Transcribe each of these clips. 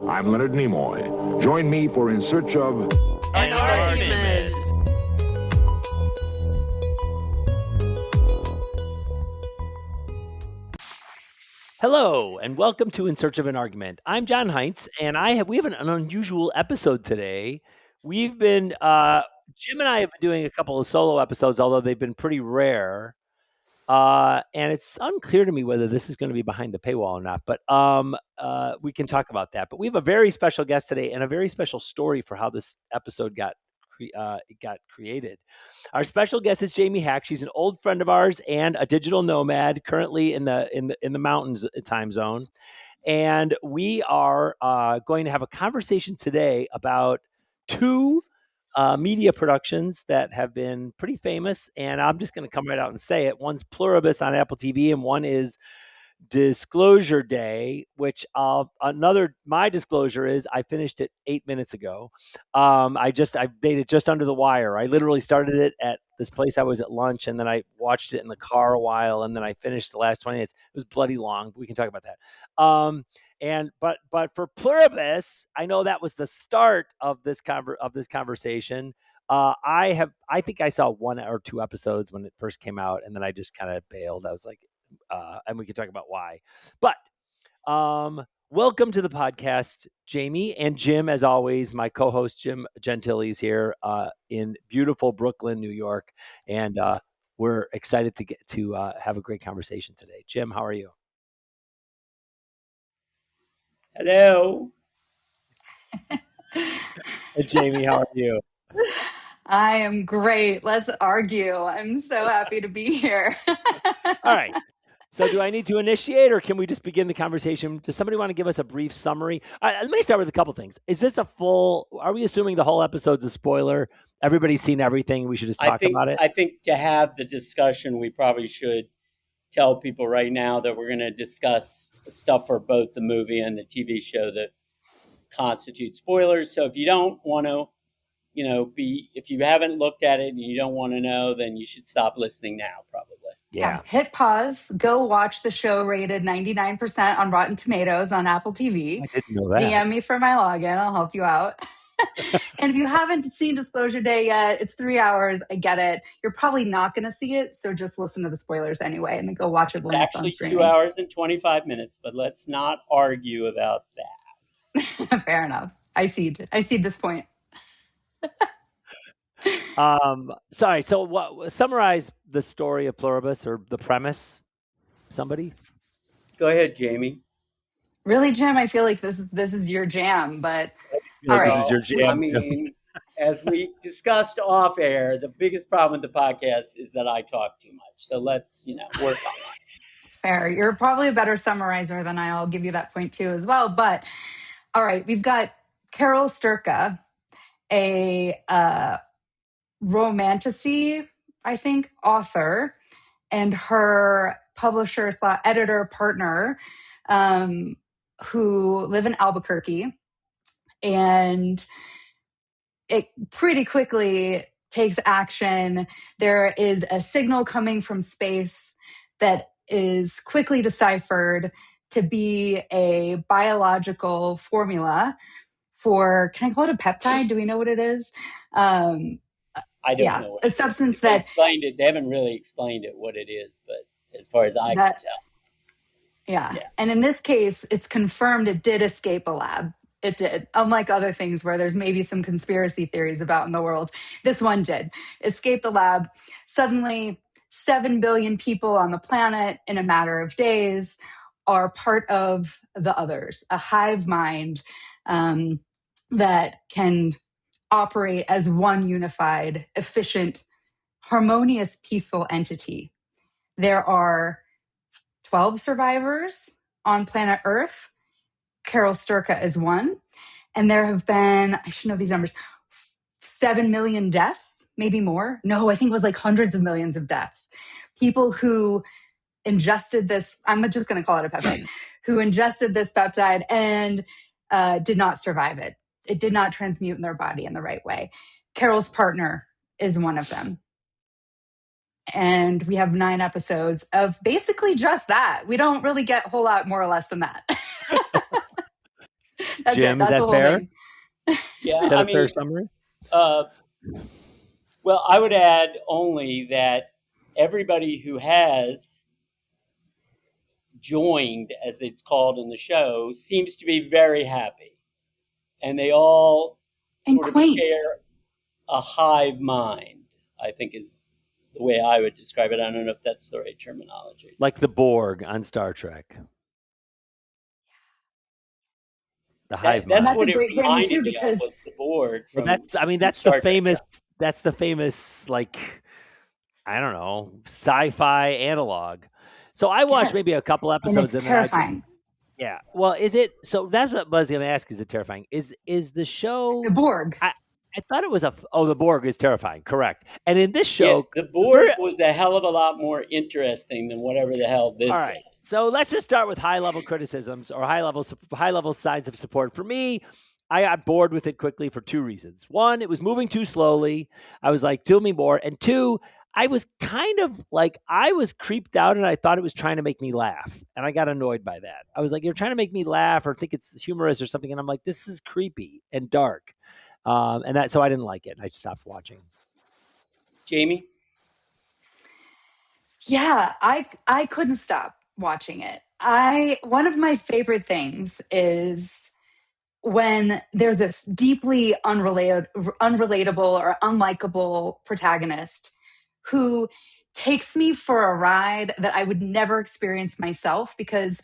I'm Leonard Nimoy. Join me for In Search of An Argument. Hello, and welcome to In Search of an Argument. I'm John Heinz, and we have an unusual episode today. We've been Jim and I have been doing a couple of solo episodes, although they've been pretty rare. And it's unclear to me whether this is going to be behind the paywall or not, but we can talk about that. But we have a very special guest today and a very special story for how this episode got created. Our special guest is Jaime Haak. She's an old friend of ours and a digital nomad, currently in the mountains time zone. And we are going to have a conversation today about two media productions that have been pretty famous, and I'm just going to come right out and say it. One's Pluribus on Apple TV, and one is Disclosure Day, which my disclosure is I finished it 8 minutes ago. I made it just under the wire. I literally started it at this place I was at lunch, and then I watched it in the car a while, and then I finished the last 20 minutes. It was bloody long. We can talk about that. But for Pluribus, I know that was the start of this conversation. I think I saw one or two episodes when it first came out, and then I just kind of bailed. I was like, and we can talk about why. But welcome to the podcast, Jaime, and Jim, as always. My co-host Jim Gentile is here in beautiful Brooklyn, New York, and we're excited to get to have a great conversation today. Jim, how are you? Hello. And Jaime, how are you? I am great. Let's argue. I'm so happy to be here. All right. So do I need to initiate, or can we just begin the conversation? Does somebody want to give us a brief summary? Let me start with a couple things. Is this are we assuming the whole episode's a spoiler? Everybody's seen everything. We should just talk about it? I think to have the discussion, we probably should tell people right now that we're going to discuss stuff for both the movie and the TV show that constitute spoilers. So if you don't want to, if you haven't looked at it and you don't want to know, then you should stop listening now, probably. Yeah. Hit pause. Go watch the show rated 99% on Rotten Tomatoes on Apple TV. I didn't know that. DM me for my login. I'll help you out. And if you haven't seen Disclosure Day yet, it's 3 hours. I get it. You're probably not going to see it, so just listen to the spoilers anyway, and then go watch it when it's on streaming. It's actually 2 hours and 25 minutes, but let's not argue about that. Fair enough. I see this point. Sorry. So, summarize the story of Pluribus, or the premise. Somebody, go ahead, Jaime. Really, Jim? I feel like this is your jam, but all right. This is your jam. I mean, as we discussed off air, the biggest problem with the podcast is that I talk too much. So let's, work on that. Fair. You're probably a better summarizer than I. I'll give you that point too as well. But all right, we've got Carol Sturka, a romantasy, I think, author, and her publisher / editor partner, who live in Albuquerque. And it pretty quickly takes action. There is a signal coming from space that is quickly deciphered to be a biological formula for, can I call it a peptide? Do we know what it is? I don't know. A substance that explained it. They haven't really explained it what it is, but as far as I can tell. Yeah. And in this case, it's confirmed it did escape a lab. It did. Unlike other things where there's maybe some conspiracy theories about in the world, this one did escape the lab. Suddenly, 7 billion people on the planet in a matter of days are part of the others, a hive mind that can operate as one unified, efficient, harmonious, peaceful entity. There are 12 survivors on planet Earth. Carol Sturka is one. And there have been, I should know these numbers, 7 million deaths, maybe more. No, I think it was like hundreds of millions of deaths. People who ingested this, I'm just going to call it a peptide, who ingested this peptide and did not survive it. It did not transmute in their body in the right way. Carol's partner is one of them. And we have 9 episodes of basically just that. We don't really get a whole lot more or less than that. That's Jim, it. is That's that the whole fair? thing. Yeah, Is that I a fair mean, summary? well, I would add only that everybody who has joined, as it's called in the show, seems to be very happy. And they all And sort of quaint. share a hive mind, I think is the way I would describe it. I don't know if that's the right terminology. Like the Borg on Star Trek. The hive And mind. That's that's a what it great framing reminded too, me of, because was the Borg Well, from that's the Star Trek. famous. That's the famous, like, I don't know, sci-fi analog. So I watched yes, maybe a couple and episodes, it's and then I terrifying. yeah. Well, is it? So that's what I was going to ask. Is it terrifying? Is the The show? Borg. I thought it was the Borg is terrifying. Correct. And in this Yeah, show, the Borg was a hell of a lot more interesting than whatever the hell all this right. is. So let's just start with high level criticisms or high level signs of support. For me, I got bored with it quickly for two reasons. One, it was moving too slowly. I was like, tell me more. And two, I was kind of like, I was creeped out and I thought it was trying to make me laugh. And I got annoyed by that. I was like, you're trying to make me laugh or think it's humorous or something. And I'm like, this is creepy and dark. So I didn't like it. I stopped watching. Jamie? Yeah, I couldn't stop watching it. One of my favorite things is when there's this deeply unrelatable or unlikable protagonist who takes me for a ride that I would never experience myself, because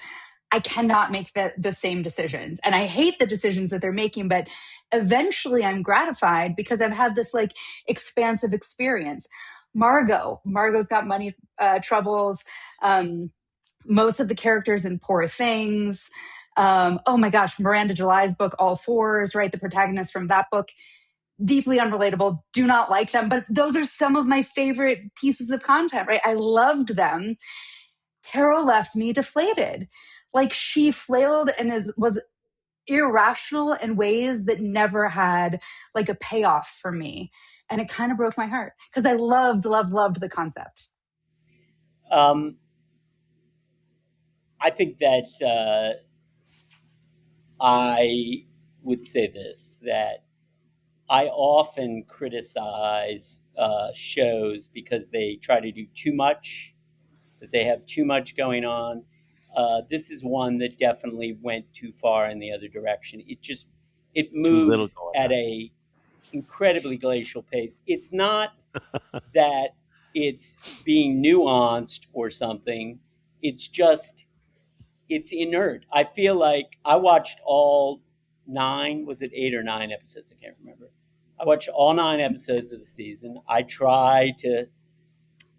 I cannot make the same decisions. And I hate the decisions that they're making, but eventually I'm gratified because I've had this like expansive experience. Margot's got money troubles. Most of the characters in Poor Things. Oh my gosh, Miranda July's book, All Fours, right? The protagonist from that book, deeply unrelatable, do not like them. But those are some of my favorite pieces of content, right? I loved them. Carol left me deflated. Like she flailed and was irrational in ways that never had like a payoff for me. And it kind of broke my heart because I loved the concept. I think that I would say this, that I often criticize shows because they try to do too much, that they have too much going on. This is one that definitely went too far in the other direction. It Too little moves going at on. a incredibly glacial pace. It's not that it's being nuanced or something. It's just, it's inert. I feel like I watched all nine, was it 8 or 9 episodes? I can't remember. I watched all 9 episodes of the season. I try to,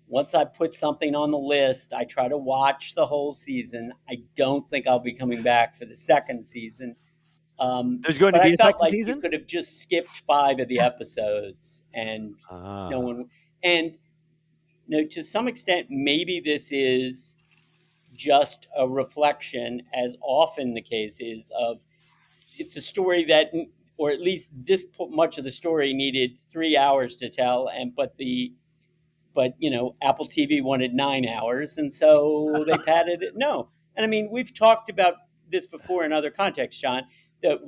once I put something on the list, I try to watch the whole season. I don't think I'll be coming back for the second season. There's going to But I be a felt second like you season? could have just skipped 5 of the episodes, and no one. And to some extent, maybe this is just a reflection, as often the case is, of it's a story that, or at least this much of the story needed 3 hours to tell, and but Apple TV wanted 9 hours, and so they padded it. No, and I mean, we've talked about this before in other contexts, John, that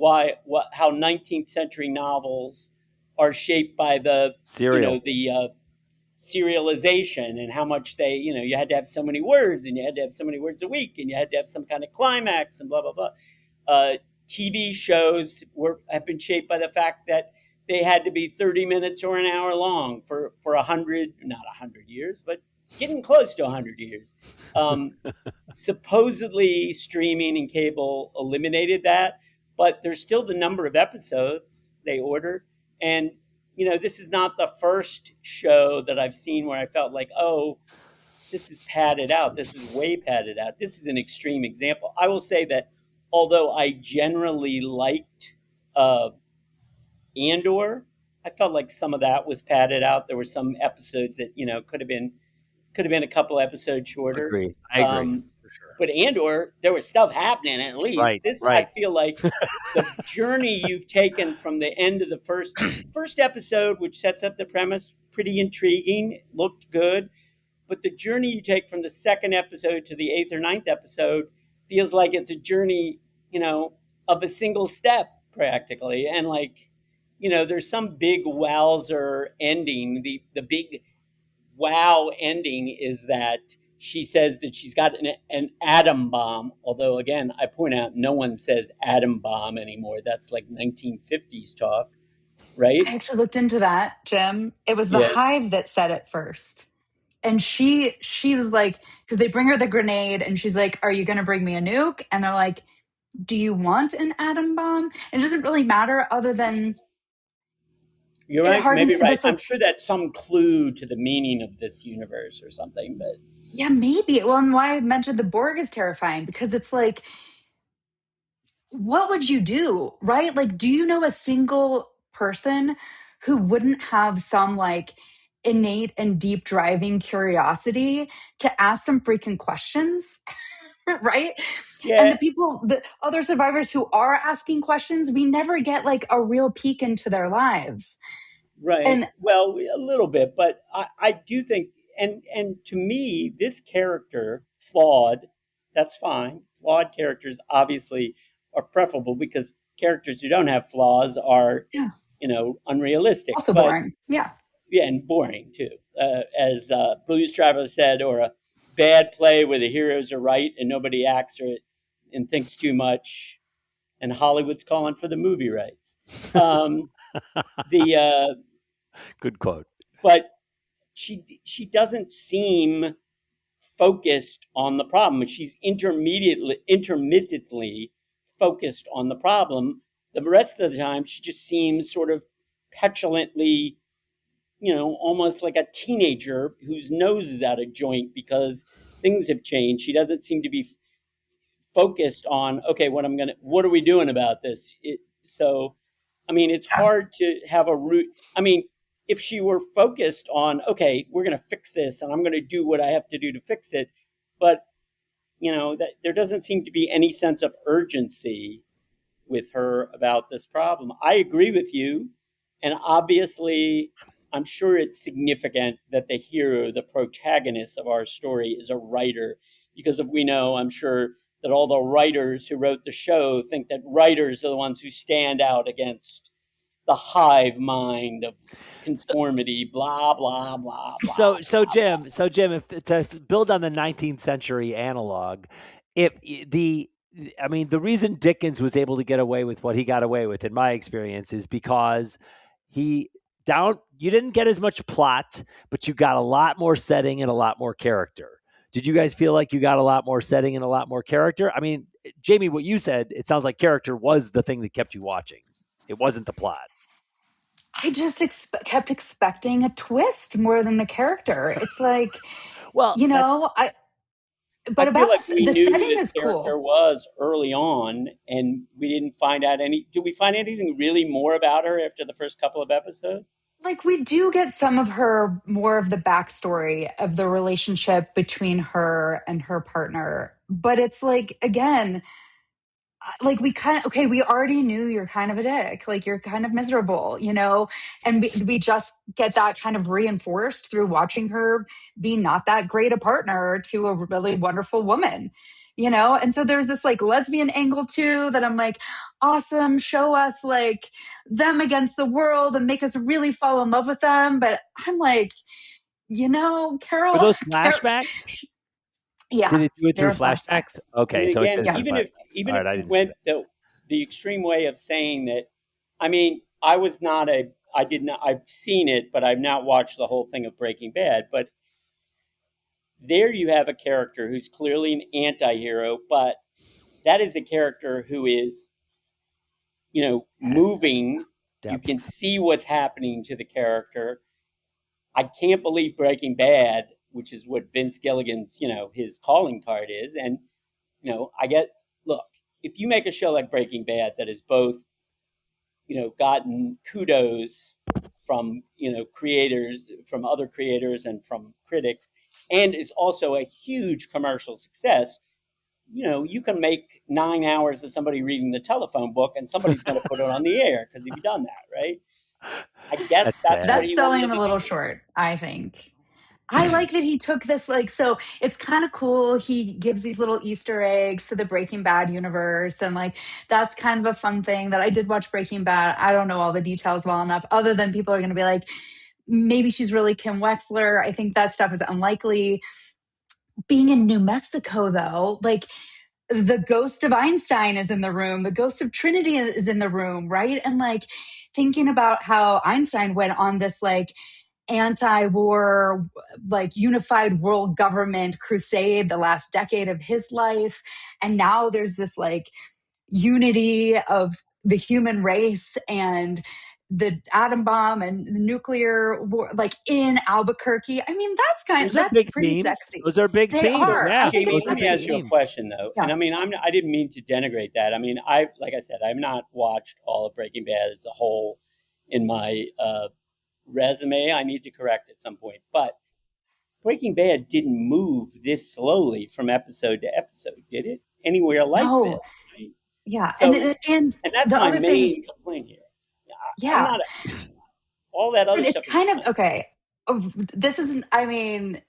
how 19th century novels are shaped by the Serial. serialization, and how much they, you had to have so many words, and you had to have so many words a week, and you had to have some kind of climax, and blah blah blah. TV shows have been shaped by the fact that they had to be 30 minutes or an hour long for 100, not 100 years, but getting close to 100 years. Supposedly streaming and cable eliminated that, but there's still the number of episodes they order. And this is not the first show that I've seen where I felt like, oh, this is padded out. This is way padded out. This is an extreme example. I will say that although I generally liked Andor, I felt like some of that was padded out. There were some episodes that could have been a couple episodes shorter. I agree. For sure. But Andor, there was stuff happening at least. Right, This, right. I feel like the journey you've taken from the end of the first episode, which sets up the premise, pretty intriguing, looked good. But the journey you take from the second episode to the 8th or 9th episode feels like it's a journey, of a single step practically. And like, there's some big wowzer ending. The big wow ending is that she says that she's got an atom bomb. Although, again, I point out no one says atom bomb anymore. That's like 1950s talk, right? I actually looked into that, Jim. It was the Yeah, hive that said it first. And she's like, because they bring her the grenade and she's like, are you going to bring me a nuke? And they're like, do you want an atom bomb? And it doesn't really matter other than you're it right. Maybe harkens to right. this I'm like, sure that's some clue to the meaning of this universe or something. But yeah, maybe. Well, and why I mentioned the Borg is terrifying because it's like, what would you do? Right? Like, do you know a single person who wouldn't have some like innate and deep driving curiosity to ask some freaking questions? Right? And yeah, the other survivors who are asking questions, we never get like a real peek into their lives. right. And Well, a little bit, but I do think, and to me, this character, flawed, that's fine. Flawed characters obviously are preferable because characters who don't have flaws are, yeah, unrealistic. also But boring. Yeah. yeah, and boring too. As Blues Traveler said, or a bad play where the heroes are right and nobody acts or and thinks too much, and Hollywood's calling for the movie rights. Um, the Good quote. But she doesn't seem focused on the problem. She's intermittently focused on the problem. The rest of the time, she just seems sort of petulantly, almost like a teenager whose nose is out of joint because things have changed. She doesn't seem to be focused on, okay, what are we doing about this? So, I mean, it's hard to have a root. I mean, if she were focused on, okay, we're going to fix this and I'm going to do what I have to do to fix it, but that there doesn't seem to be any sense of urgency with her about this problem. I agree with you. And obviously, I'm sure it's significant that the hero, the protagonist of our story, is a writer. Because if we know, I'm sure that all the writers who wrote the show think that writers are the ones who stand out against the hive mind of conformity, blah, blah, blah, blah. So Jim, if to build on the 19th century analog, if the I mean, the reason Dickens was able to get away with what he got away with, in my experience, is because you didn't get as much plot, but you got a lot more setting and a lot more character. Did you guys feel like you got a lot more setting and a lot more character? I mean, Jamie, what you said, it sounds like character was the thing that kept you watching. It wasn't the plot. I just kept expecting a twist more than the character. It's like, Well, that's I but feel about like we the knew who setting this is character cool. was early on, and we didn't find out any. Did we find anything really more about her after the first couple of episodes? Like we do get some of her more of the backstory of the relationship between her and her partner. But it's like, again, like we kind of okay, we already knew you're kind of a dick, like you're kind of miserable, and we just get that kind of reinforced through watching her be not that great a partner to a really wonderful woman, and so there's this like lesbian angle too that I'm like, awesome, show us like them against the world and make us really fall in love with them. But I'm like, were Carol, those Carol, flashbacks? Did yeah, it do it there through are flashbacks? flashbacks. I Okay, mean, so it again, did it Yeah. through even if flashbacks. even All if right, I you didn't see went that. the extreme way of saying that, I mean, I did not, I've seen it, but I've not watched the whole thing of Breaking Bad. But there you have a character who's clearly an anti-hero, but that is a character who is, Has moving. You can depth. see what's happening to the character. I can't believe Breaking Bad, which is what Vince Gilligan's, his calling card is. And, look, if you make a show like Breaking Bad that is both, gotten kudos from, creators, from other creators and from critics, and is also a huge commercial success, you can make 9 hours of somebody reading the telephone book and somebody's going to put it on the air because you've done that, right? I guess That's that's what sad. That's he selling wanted them a to little do. short, I think. I like that he took this, like, so it's kind of cool. He gives these little Easter eggs to the Breaking Bad universe. And, like, that's kind of a fun thing that I did watch Breaking Bad. I don't know all the details well enough, other than people are going to be like, maybe she's really Kim Wexler. I think that stuff is unlikely. Being in New Mexico, though, like, the ghost of Einstein is in the room, the ghost of Trinity is in the room, right? And, like, thinking about how Einstein went on this, like, anti-war, like, unified world government crusade the last decade of his life, and now there's this, like, unity of the human race and the atom bomb and the nuclear war, like, in Albuquerque. I mean, that's big pretty themes. sexy. Those are big They themes. are. Yeah. I think Jamie, it's let me sexy. ask you a question, though. Yeah. And I mean, I didn't mean to denigrate that. I mean, like I said, I've not watched all of Breaking Bad as a whole in my resume. I need to correct at some point. But Breaking Bad didn't move this slowly from episode to episode, did it? Anywhere like No. this? Right? Yeah. So, and that's the my other main thing, complaint here. I'm yeah. not all that other But it's stuff is kind fine. of okay. This isn't, I mean,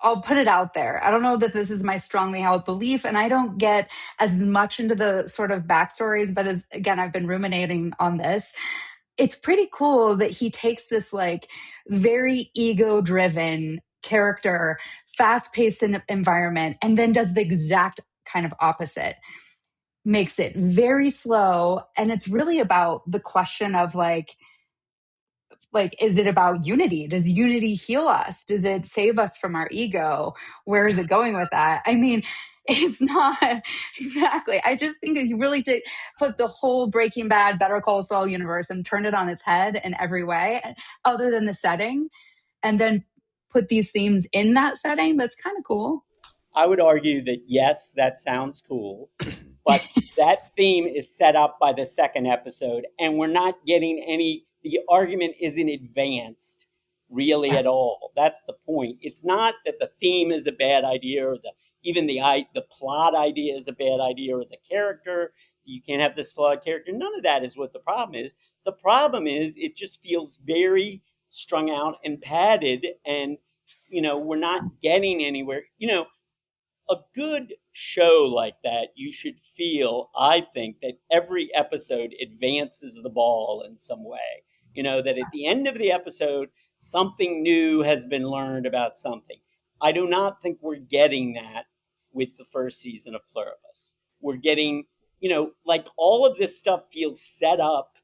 I'll put it out there. I don't know that this is my strongly held belief, and I don't get as much into the sort of backstories, but as, again, I've been ruminating on this. It's pretty cool that he takes this, like, very ego driven character, fast paced environment, and then does the exact kind of opposite. Makes it very slow. And it's really about the question of, like, is it about unity? Does unity heal us? Does it save us from our ego? Where is it going with that? I mean, it's not exactly. I just think that he really did put the whole Breaking Bad, Better Call Saul universe and turned it on its head in every way, other than the setting, and then put these themes in that setting. That's kind of cool. I would argue that, yes, that sounds cool, but that theme is set up by the second episode, and we're not getting the argument isn't advanced really at all. That's the point. It's not that the theme is a bad idea, or even the plot idea is a bad idea, or the character, you can't have this flawed character. None of that is what the problem is. The problem is it just feels very strung out and padded, and we're not getting anywhere. A good show like that, you should feel, I think, that every episode advances the ball in some way. That at the end of the episode, something new has been learned about something. I do not think we're getting that with the first season of Pluribus. We're getting, like, all of this stuff feels set up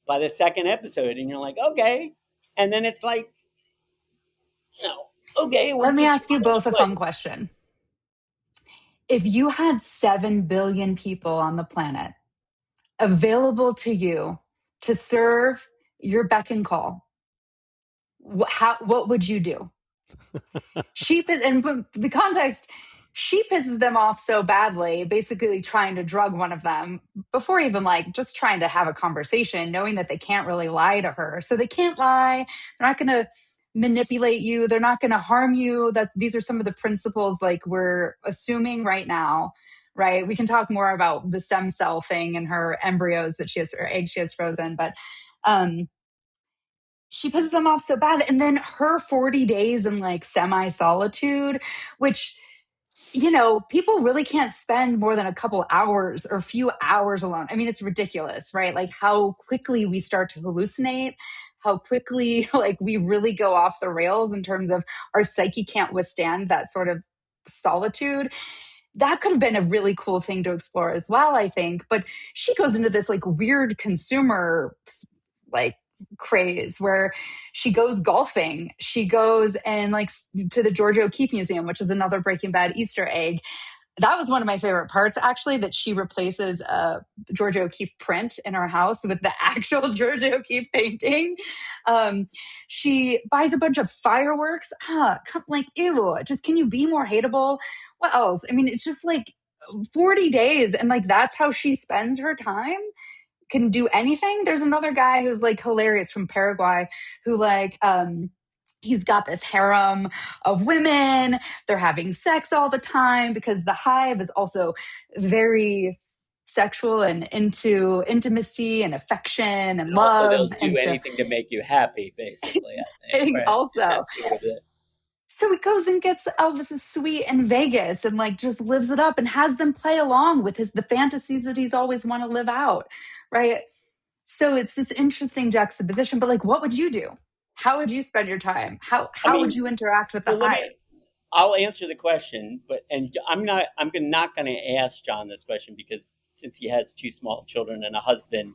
by the second episode, and you're like, okay. And then it's like, okay, Let me ask you both a fun question. If you had 7 billion people on the planet available to you to serve your beck and call, what would you do? And the context, she pisses them off so badly, basically trying to drug one of them before even, like, just trying to have a conversation, knowing that they can't really lie to her. So they can't lie. They're not going to manipulate you. They're not going to harm you. These are some of the principles, like, we're assuming right now, right? We can talk more about the stem cell thing and her embryos that her eggs she has frozen, but she pisses them off so bad. And then her 40 days in, like, semi-solitude, which, people really can't spend more than a couple hours or a few hours alone. I mean, it's ridiculous, right? Like, how quickly we start to hallucinate, how quickly, like, we really go off the rails in terms of our psyche can't withstand that sort of solitude. That could have been a really cool thing to explore as well, I think. But she goes into this, like, weird consumer, like, craze where she goes golfing. She goes and, like, to the Georgia O'Keeffe Museum, which is another Breaking Bad Easter egg. That was one of my favorite parts, actually, that she replaces a Georgia O'Keeffe print in her house with the actual Georgia O'Keeffe painting. She buys a bunch of fireworks. Like, ew, just, can you be more hateable? What else? I mean, it's just, like, 40 days. And, like, that's how she spends her time. Can do anything. There's another guy who's, like, hilarious from Paraguay who, like, he's got this harem of women. They're having sex all the time because the hive is also very sexual and into intimacy and affection and love. Also, they'll do anything to make you happy, basically, I think. Right? Also, That's sort of it. So he goes and gets Elvis's suite in Vegas and like just lives it up and has them play along with the fantasies that he's always want to live out, right? So it's this interesting juxtaposition. But like, what would you do? How would you spend your time? How I would mean, you interact with the well, hive? I'll answer the question, and I'm not going to ask John this question because since he has two small children and a husband,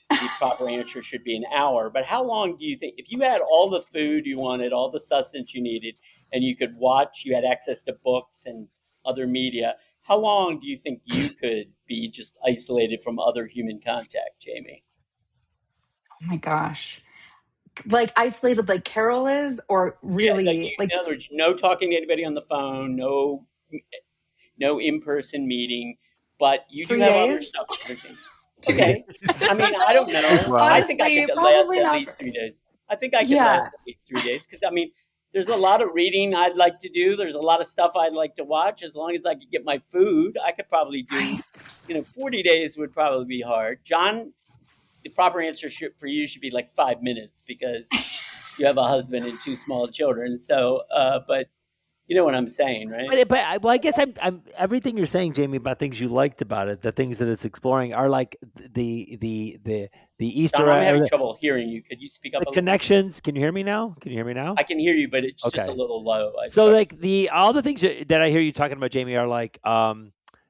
the proper answer should be an hour. But how long do you think, if you had all the food you wanted, all the sustenance you needed, and you could watch, you had access to books and other media, how long do you think you could be just isolated from other human contact, Jamie? Oh my gosh. Like isolated like Carol is, or Yeah, really like in other words, no talking to anybody on the phone, no in-person meeting, but you do three have other days? stuff. Okay. I mean, I don't know. Wow. I think I Honestly, could last probably at not. least 3 days. I think I could Yeah. last at least 3 days because, I mean, there's a lot of reading I'd like to do. There's a lot of stuff I'd like to watch. As long as I could get my food, I could probably do, 40 days would probably be hard. John, the proper answer for you should be like 5 minutes because you have a husband and two small children. So, but you know what I'm saying, right? Well, I guess I'm everything you're saying, Jamie, about things you liked about it, the things that it's exploring are like the John, Easter I'm egg, having or trouble hearing you. Could you speak up the a little? connections. Can you hear me now? Can you hear me now? I can hear you, but it's just a Okay. little low. So like all the things that I hear you talking about, Jamie, are like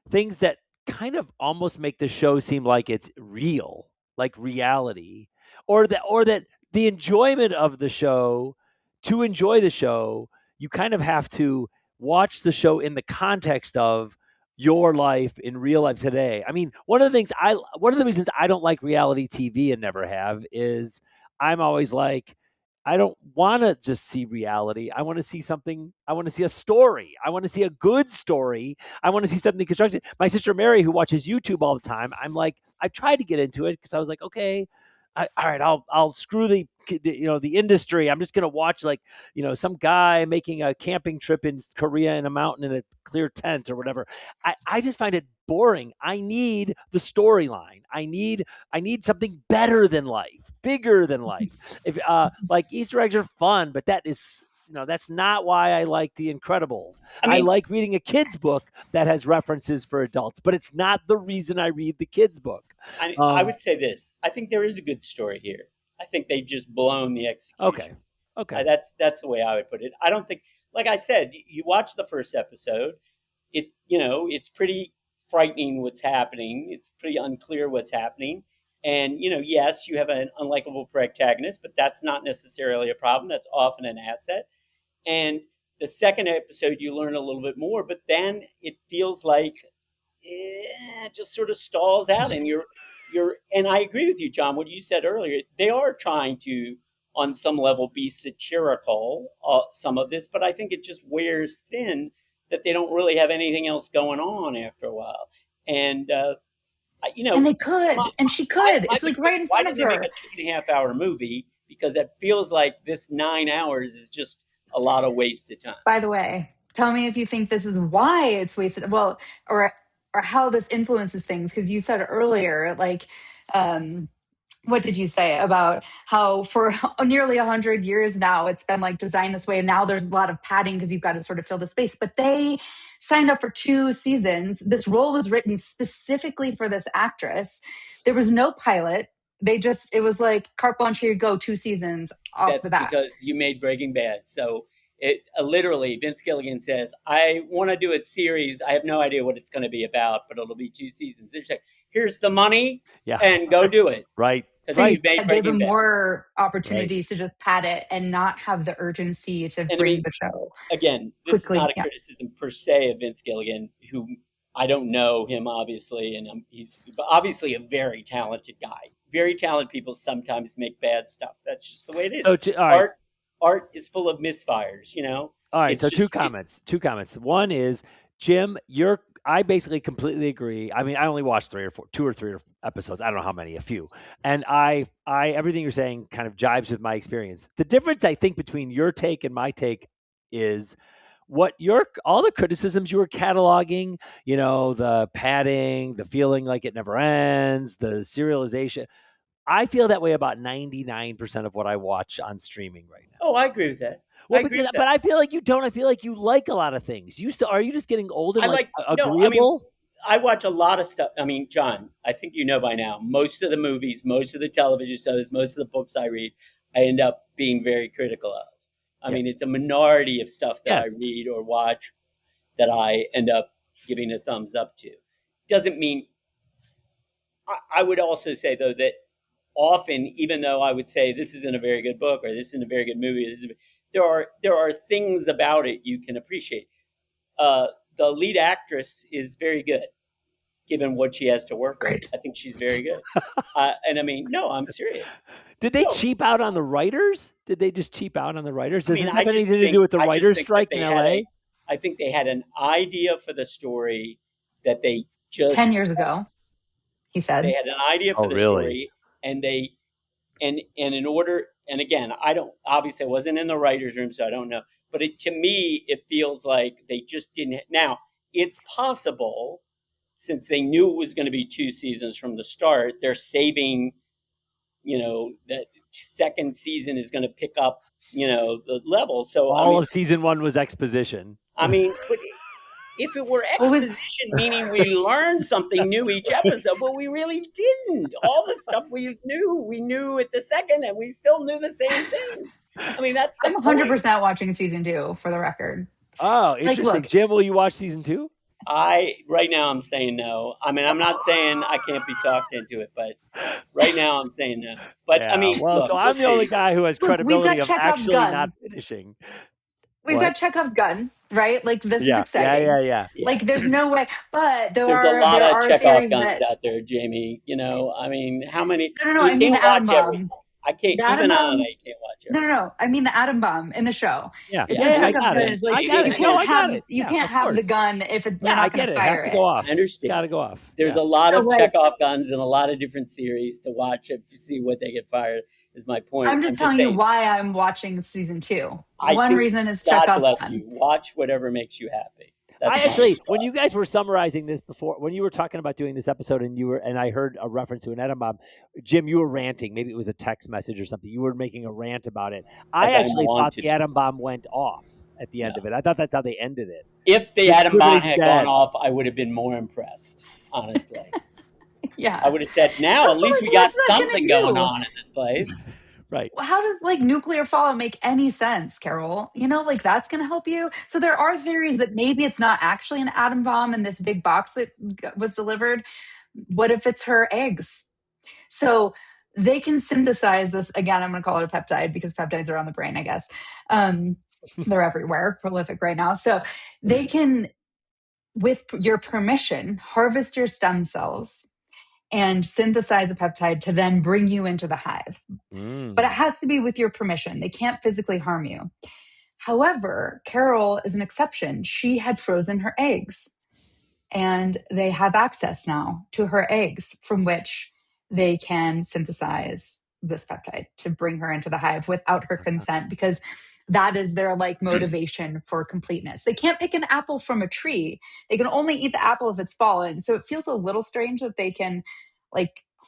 things that kind of almost make the show seem like it's real, like reality, or that the enjoyment of the show, to enjoy the show, you kind of have to watch the show in the context of your life in real life today. I mean, one of the reasons I don't like reality TV and never have is I'm always like, I don't want to just see reality. I want to see something. I want to see a story. I want to see a good story. I want to see something constructed. My sister Mary, who watches YouTube all the time, I'm like, I tried to get into it because I was like, okay, all right, I'll screw the industry. I'm just gonna watch like some guy making a camping trip in Korea in a mountain in a clear tent or whatever. I just find it boring. I need the storyline. I need something better than life, bigger than life. If like Easter eggs are fun, but that is that's not why I like The Incredibles. I like reading a kid's book that has references for adults, but it's not the reason I read the kid's book. I would say this. I think there is a good story here. I think they've just blown the execution. Okay. That's the way I would put it. I don't think, like I said, you watch the first episode. It's pretty frightening what's happening. It's pretty unclear what's happening. And yes, you have an unlikable protagonist, but that's not necessarily a problem. That's often an asset. And the second episode, you learn a little bit more, but then it feels like it just sort of stalls out, and and I agree with you, John, what you said earlier. They are trying to, on some level, be satirical, some of this, but I think it just wears thin that they don't really have anything else going on after a while. And And they could, and she could. my It's big like right question, in why front did of they make a her. 2.5 hour movie? Because it feels like this 9 hours is just a lot of wasted time. By the way, tell me if you think this is why it's wasted. Well, or how this influences things, because you said earlier, like, what did you say about how for nearly 100 years now it's been like designed this way, and now there's a lot of padding because you've got to sort of fill the space. But they signed up for 2 seasons. This role was written specifically for this actress. There was no pilot. It was like carte blanche, here you go, 2 seasons off the That's bat. because you made Breaking Bad. So it literally, Vince Gilligan says, I want to do a series. I have no idea what it's going to be about, but it'll be 2 seasons. They're like, here's the money, and go do it. Right. So You made that gave Breaking them Bad. more opportunity to just pad it and not have the urgency to And I bring mean, the show again, this is quickly. not a Yeah. criticism per se of Vince Gilligan, who I don't know him, obviously, and he's obviously a very talented guy. Very talented people sometimes make bad stuff. That's just the way it is. So, all right. Art is full of misfires, All right. It's So just, two comments. One is, Jim, I basically completely agree. I mean, I only watched 2 or 3 episodes. I don't know how many, a few. And I everything you're saying kind of jives with my experience. The difference, I think, between your take and my take is all the criticisms you were cataloging, the padding, the feeling like it never ends, the serialization. I feel that way about 99% of what I watch on streaming right now. Oh, I agree with that. Well, agree because, with but that. I feel like you don't. I feel like you like a lot of things. Are you just getting old and I like agreeable? I watch a lot of stuff. I mean, John, I think you know by now, most of the movies, most of the television shows, most of the books I read, I end up being very critical of. I mean, it's a minority of stuff that I read or watch that I end up giving a thumbs up to. Doesn't mean, I would also say, though, that often, even though I would say this isn't a very good book or this isn't a very good movie, there are things about it you can appreciate. The lead actress is very good, given what she has to work with. Great. I think she's very good. And I mean, no, I'm serious. Did they No. cheap out on the writers? Did they just cheap out on the writers? Does I mean, this I have just anything to think- do with the I just writers' think strike that in they had LA? I think they had an idea for the story that they just 10 years ago, he said. They had an idea for Oh, the really? story, and they and in order. And again, I don't obviously I wasn't in the writers' room, so I don't know. But to me, it feels like they just didn't. Now it's possible, since they knew it was going to be 2 seasons from the start, they're saving. That second season is going to pick up. The level. So All of season 1 was exposition. I mean, but if it were exposition, meaning we learned something new each episode, but we really didn't. All the stuff we knew at the second, and we still knew the same things. I mean, that's the I'm 100% watching season 2, for the record. Oh, interesting. look- Jim, will you watch season 2? Right now I'm saying no. I mean, I'm not saying I can't be talked into it, but right now I'm saying no. But I mean, well, look, so I'm the only guy who has Look, we've credibility got of Chekhov's actually gun. not finishing. We've What? got Chekhov's gun, right? Like, this is Yeah, exciting. yeah. Like, there's no way. But There's a lot there of are Chekhov theories guns that. out there, Jamie. I mean, how many? No, You I mean can't the atom watch bomb. everything. I can't The atom even bomb. on it. You can't watch everything. No. I mean the atom bomb in the show. Yeah, It's yeah, a I Chekhov's got gun. it. It's like I got you it. can't No, I got have it. you Yeah, can't of have the course. gun if you're Yeah, not I going get to it. It has fire to it. go off. I understand. Got to go off. There's Yeah. a lot of So, like- Chekhov guns and a lot of different series to watch to see what they get fired. Is my point. I'm just telling you saying, why I'm watching season 2. I One think reason is God Chekhov's bless gun. you. Watch whatever makes you happy. That's I actually, when you guys were summarizing this before, when you were talking about doing this episode, and I heard a reference to an atom bomb, Jim, you were ranting. Maybe it was a text message or something. You were making a rant about it. I actually thought the atom bomb went off at the end of it. I thought that's how they ended it. If the Just atom bomb everybody's had dead. gone off, I would have been more impressed. Honestly, Yeah. I would have said, "Now Also, at least like, we got what's that gonna something going do? on in this place." Right. How does nuclear fallout make any sense, Carol? That's going to help you. So there are theories that maybe it's not actually an atom bomb in this big box that was delivered. What if it's her eggs? So they can synthesize this. Again, I'm going to call it a peptide because peptides are on the brain, I guess. They're everywhere, prolific right now. So they can, with your permission, harvest your stem cells and synthesize a peptide to then bring you into the hive. But it has to be with your permission. They can't physically harm you. However, Carol is an exception. She had frozen her eggs, and they have access now to her eggs from which they can synthesize this peptide to bring her into the hive without her consent, because that is their motivation for completeness. They can't pick an apple from a tree. They can only eat the apple if it's fallen. So it feels a little strange that they can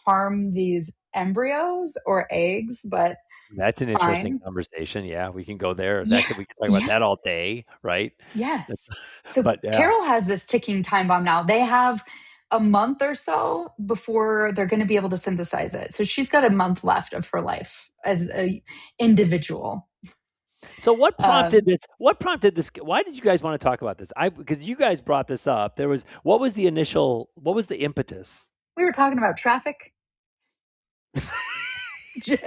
harm these embryos or eggs, but that's an interesting fine. conversation. Yeah, we can go there. Yeah, We can talk about that all day, right? Yes. So But, yeah. Carol has this ticking time bomb now. They have a month or so before they're going to be able to synthesize it. So she's got a month left of her life as an individual. So what prompted this? What prompted this? Why did you guys want to talk about this? Because you guys brought this up. What was the impetus? We were talking about traffic. Jim?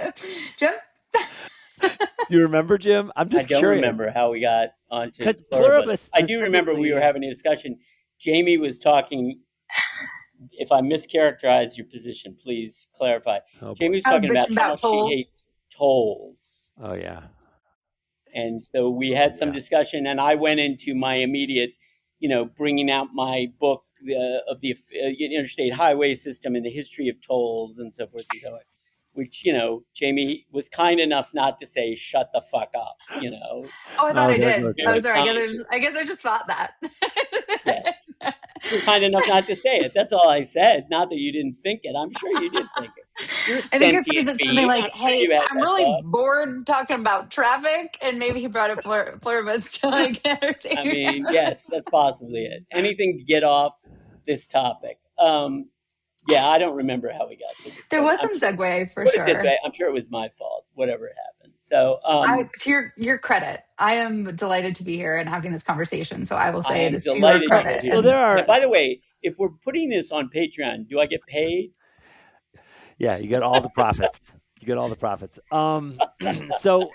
You remember, Jim? I'm just I don't curious. remember how we got onto Because Pluribus. Pluribus. I do remember we were having a discussion. Jamie was talking. If I mischaracterize your position, please clarify. Jamie was talking about how much she hates tolls. Oh yeah. And so we had some discussion, and I went into my immediate, bringing out my book of the interstate highway system and the history of tolls and so forth and so on, which, Jamie was kind enough not to say, shut the fuck up, Oh, I thought I did. Oh, sorry. I guess I just thought that. Yes. You're kind enough not to say it. That's all I said. Not that you didn't think it. I'm sure you did think it. You're a I think I phrased sentient it something being. like, I'm sure "Hey, you had I'm that really thought. bored talking about traffic," and maybe he brought up Pluribus to like I entertain. mean, yes, that's possibly it. Anything to get off this topic. Yeah, I don't remember how we got to this, There but was I'm some sure. segue for Put it this sure. way: I'm sure it was my fault. Whatever happened. So, To your credit, I am delighted to be here and having this conversation. So I will I say it am is to your delighted you're credit. So here. there are, And by the way, if we're putting this on Patreon, do I get paid? yeah, you get all the profits. You get all the profits. So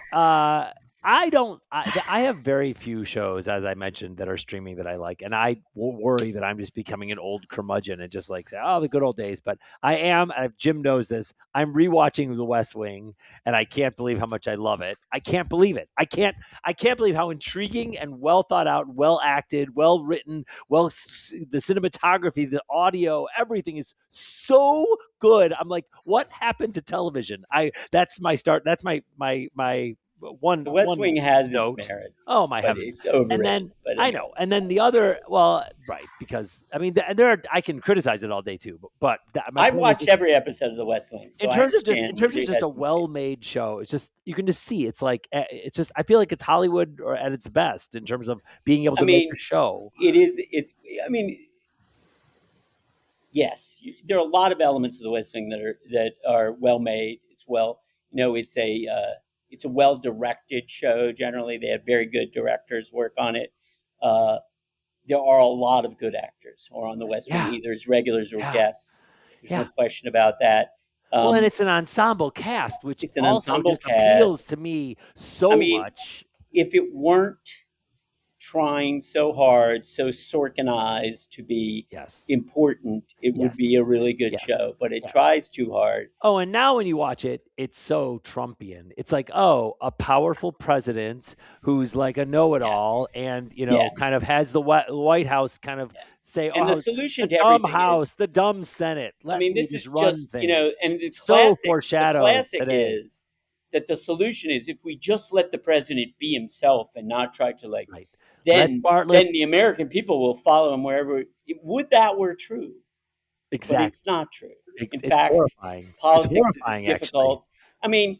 I don't. I have very few shows, as I mentioned, that are streaming that I like, and I worry that I'm just becoming an old curmudgeon and just like say, "Oh, the good old days." But I am. Jim knows this. I'm rewatching The West Wing, and I can't believe how much I love it. I can't believe it. I can't. I can't believe how intriguing and well thought out, well acted, well written, the cinematography, the audio, everything is so good. I'm like, what happened to television? That's my start. That's my The West one Wing has its note. merits, Oh my but heavens! it's And then overrated. But I anyway, know, and then the other, well, right, because I mean, there are, I can criticize it all day too, but my I've point is, watched every episode of The West Wing, so in I terms of just understand you a had some faith. well-made show, it's just you can just see it's like it's just I feel like it's Hollywood or at its best in terms of being able I to make a mean, show. it is. I mean, yes, there are a lot of elements of The West Wing that are well made. It's well, it's a well directed show. Generally, they have very good directors work on it. Uh, there are a lot of good actors who are on The West Wing, Yeah, either as regulars or yeah, guests. There's no yeah. question about that. Well, and Um, it's an ensemble cast, which it's an also ensemble just appeals cast. to me I so mean, much. if it weren't trying so hard, so Sorkinized to be Yes, important, it would yes, be a really good yes, show. But it yes. tries too hard. Oh, and now when you watch it, it's so Trumpian. It's like, oh, a powerful president who's like a Yeah, know-it-all, and yeah, kind of has the White House kind of yeah. say, And the oh, solution the to dumb everything House, is, the dumb Senate. I Let mean, me this just is run just, things. and the So the foreshadowed classic today, is that the solution is if we just let the president be himself and not try to like, right? Let then Bartlett then the American people will follow him wherever. Would that were true, but it's exactly. not true. In It's fact, horrifying. It's politics is a horrifying, actually. difficult. I mean,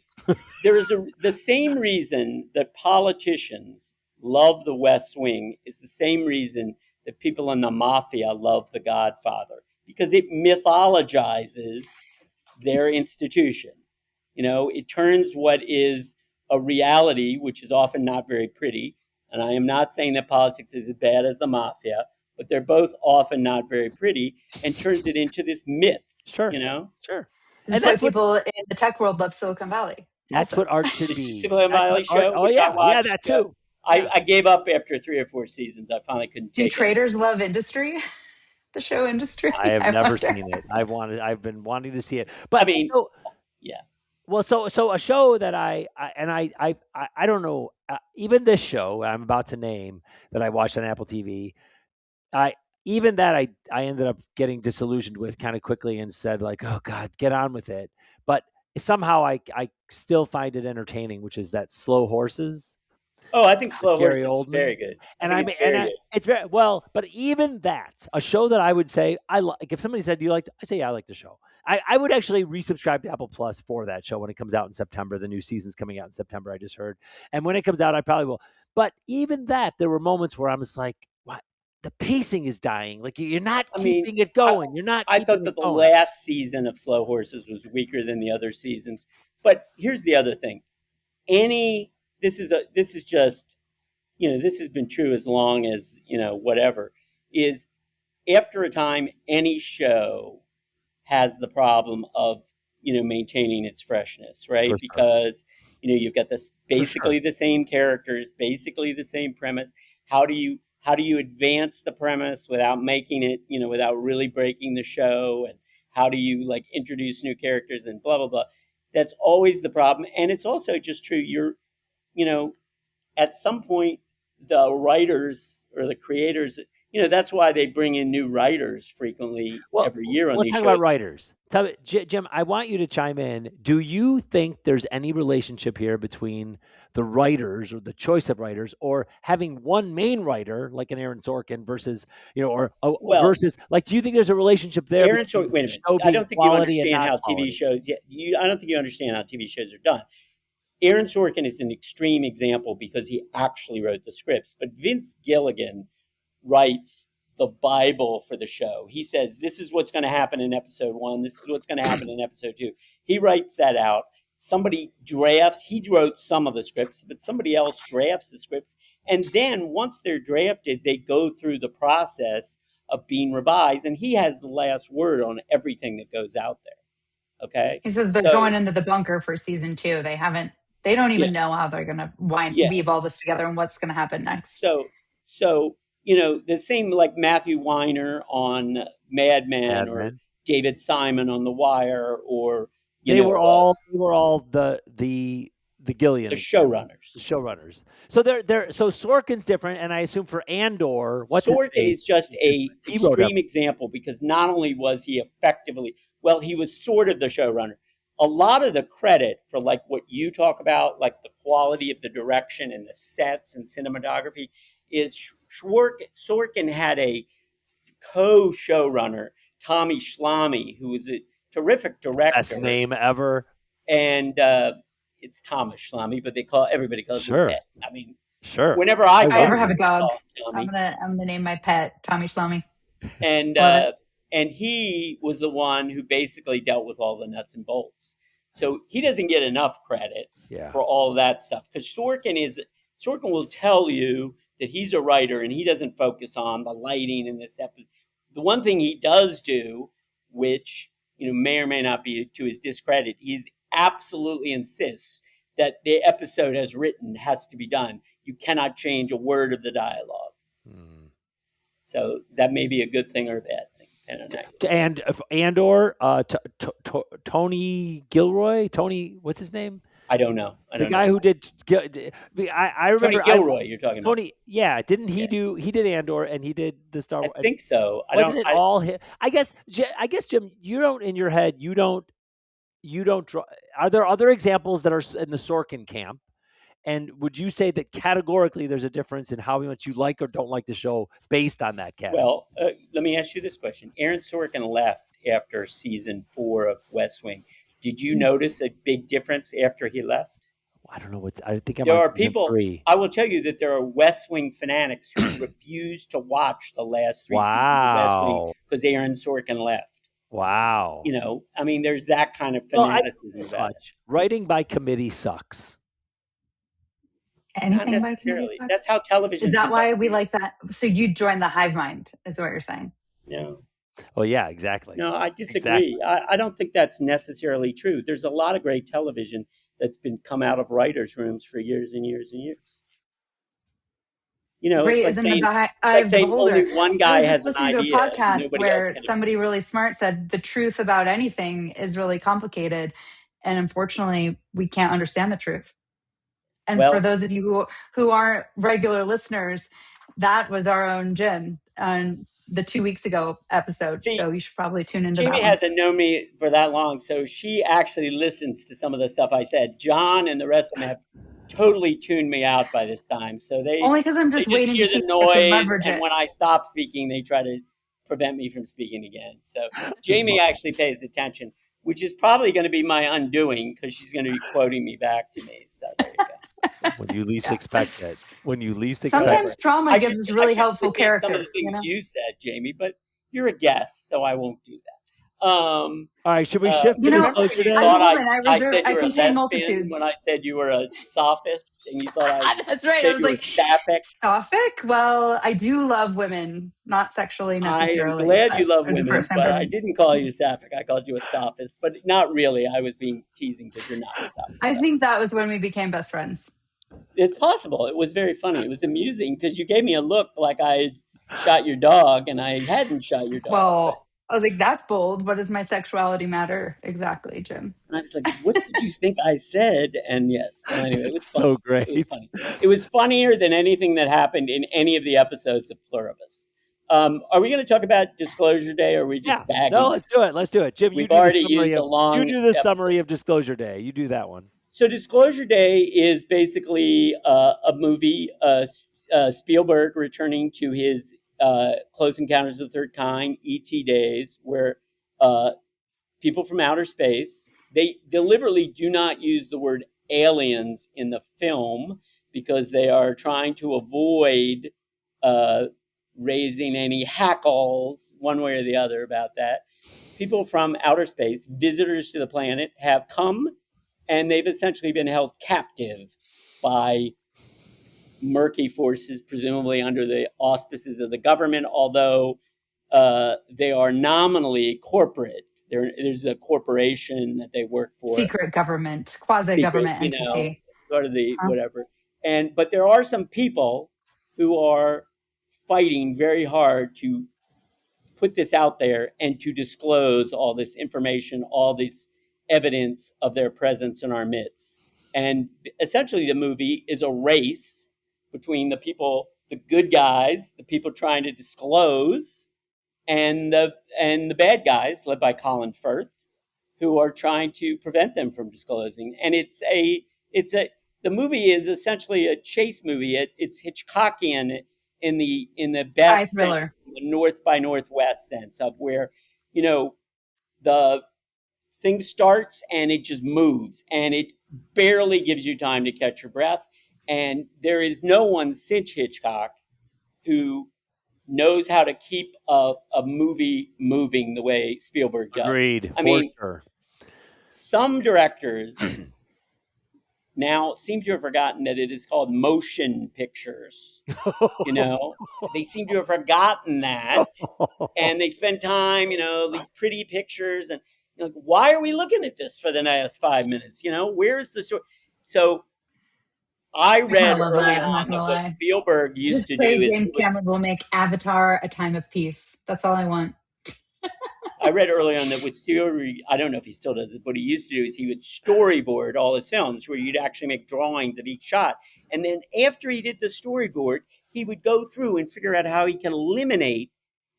there is the same reason that politicians love The West Wing is the same reason that people in the mafia love The Godfather, because it mythologizes their institution. It turns what is a reality, which is often not very pretty. And I am not saying that politics is as bad as the mafia, but they're both often not very pretty, and turns it into this myth. Sure, You know, sure. This And is why people in the tech world love Silicon Valley. that's Also, what art should the be. Silicon That's what Valley art. show, Oh which I yeah, yeah, watched. that too. I, Yeah. I gave up after 3 or 4 seasons. I finally couldn't do take it anymore. traders love industry? The show industry? I have I never wonder. seen it. I've been wanting to see it. I But mean, so yeah. well, so a show that I don't know, even this show I'm about to name that I watched on Apple TV, I even that I ended up getting disillusioned with kind of quickly and said like, "Oh god, get on with it." But somehow I still find it entertaining, which is that Slow Horses Oh, I think with Slow Gary Horses is Oldman. very good. I And think I it's mean, and very good. it's very well, but even that, a show that I would say I like. If somebody said, "Do you like?" I say, "Yeah, I like the show." I would actually resubscribe to Apple Plus for that show when it comes out in September. The new season's coming out in September. I just heard, and when it comes out, I probably will. But even that, there were moments where I was like, "What? The pacing is dying. Like you're not I mean, keeping it I, going. You're not I keeping thought it that the going." last season of Slow Horses was weaker than the other seasons. But here's the other thing. Any this is just, this has been true as long as, whatever, is after a time any show has the problem of, maintaining its freshness, right? For sure. Because, you've got this For sure. basically the same characters, basically the same premise. How do you advance the premise without making it, without really breaking the show? And how do you like introduce new characters and blah blah blah? That's always the problem. And it's also just true. You know, at some point the writers or the creators, that's why they bring in new writers frequently every year on we'll these talk shows. about writers. Tell me, Jim, I want you to chime in. Do you think there's any relationship here between the writers or the choice of writers, or having one main writer like an Aaron Sorkin versus, versus, like, do you think there's a relationship there? Aaron Sorkin, wait a minute. I don't think you understand how TV shows. I don't think you understand how TV shows are done. Aaron Sorkin is an extreme example because he actually wrote the scripts, but Vince Gilligan writes the Bible for the show. He says, this is what's going to happen in episode 1. This is what's going to happen in episode 2. He writes that out. Somebody drafts. He wrote some of the scripts, but somebody else drafts the scripts. And then once they're drafted, they go through the process of being revised. And he has the last word on everything that goes out there. Okay. He says they're going into the bunker for season 2. They don't even know how they're going to weave all this together and what's going to happen next. So, the same like Matthew Weiner on Mad Men or David Simon on The Wire, or they were all the Gillian, the showrunners. So so Sorkin's different, and I assume for Andor, Sorkin is just a extreme example because not only was he effectively, he was sort of the showrunner. A lot of the credit for like what you talk about, like the quality of the direction and the sets and cinematography, is Sorkin had a co-showrunner, Tommy Schlamme, who was a terrific director. Best name ever. And it's Thomas Schlamme, but everybody calls him Pet. I mean, sure. Whenever I ever have a dog, I'm gonna name my pet Tommy Schlamme. And he was the one who basically dealt with all the nuts and bolts. So he doesn't get enough credit for all that stuff because Sorkin will tell you that he's a writer and he doesn't focus on the lighting in this episode. The one thing he does do, which may or may not be to his discredit, he's absolutely insists that the episode as written has to be done. You cannot change a word of the dialogue. So that may be a good thing or a bad thing. And Andor, Tony Gilroy, what's his name? I don't know. The guy who did. I remember Tony Gilroy. You're talking about Tony. Yeah, didn't he do? He did Andor, and he did the Star Wars. I think so. Wasn't it all him? I guess, Jim, you don't in your head. You don't draw. Are there other examples that are in the Sorkin camp? And would you say that categorically there's a difference in how much you like or don't like the show based on that category? Well, let me ask you this question. Aaron Sorkin left after season 4 of West Wing. Did you notice a big difference after he left? I don't know I think there are people. I will tell you that there are West Wing fanatics who refuse to watch the last 3 seasons of West Wing because Aaron Sorkin left. Wow. I mean, there's that kind of fanaticism about it. Writing by committee sucks. Anything by committee sucks? That's how television is. That why we like that? So you joined the hive mind, is what you're saying? No. Oh, yeah, exactly. No, I disagree. Exactly. I don't think that's necessarily true. There's a lot of great television that's been come out of writers' rooms for years and years and years. It's like saying only one guy has an idea. I was listening to a podcast where somebody really smart said the truth about anything is really complicated. And unfortunately, we can't understand the truth. And for those of you who aren't regular listeners, that was our own Jim on the 2 weeks ago episode. So you should probably tune into that. Jamie hasn't known me for that long, so she actually listens to some of the stuff I said. John and the rest of them have totally tuned me out by this time. So only because I'm just waiting to hear the noise, and when I stop speaking, they try to prevent me from speaking again. So Jamie actually pays attention, which is probably going to be my undoing because she's going to be quoting me back to me. So there you go. When you least expect it. When you least expect it. Sometimes trauma gives us really helpful character. Some of the things you said, Jamie, but you're a guest, so I won't do that. All right, should we shift to disclosure day? I contain multitudes. When I said you were a sophist, and you thought that's right. I was like, sapphic. Sapphic? Well, I do love women, not sexually necessarily. I'm glad you love women, but I didn't call you sapphic. I called you a sophist, but not really. I was being teasing because you're not a sophist. I think that was when we became best friends. It's possible. It was very funny. It was amusing because you gave me a look like I had shot your dog, and I hadn't shot your dog. Well, I was like, that's bold. What does my sexuality matter? Exactly, Jim. And I was like, what did you think I said? And yes. Well, anyway, it was funny. So great. It was funny. It was funnier than anything that happened in any of the episodes of Pluribus. Are we going to talk about Disclosure Day, or are we just bagging? No, let's do it. Let's do it. Jim, We've already used a long you do the episode. summary of Disclosure Day. You do that one. So Disclosure Day is basically a movie, Spielberg returning to his Close Encounters of the Third Kind, E.T. days, where people from outer space, they deliberately do not use the word aliens in the film because they are trying to avoid raising any hackles one way or the other about that. People from outer space, visitors to the planet, have come, and they've essentially been held captive by murky forces, presumably under the auspices of the government, although they are nominally corporate. There's a corporation that they work for. Secret government, quasi-government entity. Sort of the whatever. But there are some people who are fighting very hard to put this out there and to disclose all this information, all this evidence of their presence in our midst. And essentially the movie is a race between the people, the good guys, the people trying to disclose, and the bad guys, led by Colin Firth, who are trying to prevent them from disclosing. And the movie is essentially a chase movie. It's Hitchcockian in the best sense, the North by Northwest sense of where, the thing starts and it just moves and it barely gives you time to catch your breath. And there is no one since Hitchcock who knows how to keep a movie moving the way Spielberg does. Agreed. Sure. Some directors now seem to have forgotten that it is called motion pictures. They seem to have forgotten that, and they spend time, these pretty pictures, and why are we looking at this for the next 5 minutes? Where's the story? So I read early on that what Spielberg used to do is James Cameron will make Avatar a time of peace. That's all I want. I read early on that with Spielberg, I don't know if he still does it, but he used to do is he would storyboard all his films where you'd actually make drawings of each shot. And then after he did the storyboard, he would go through and figure out how he can eliminate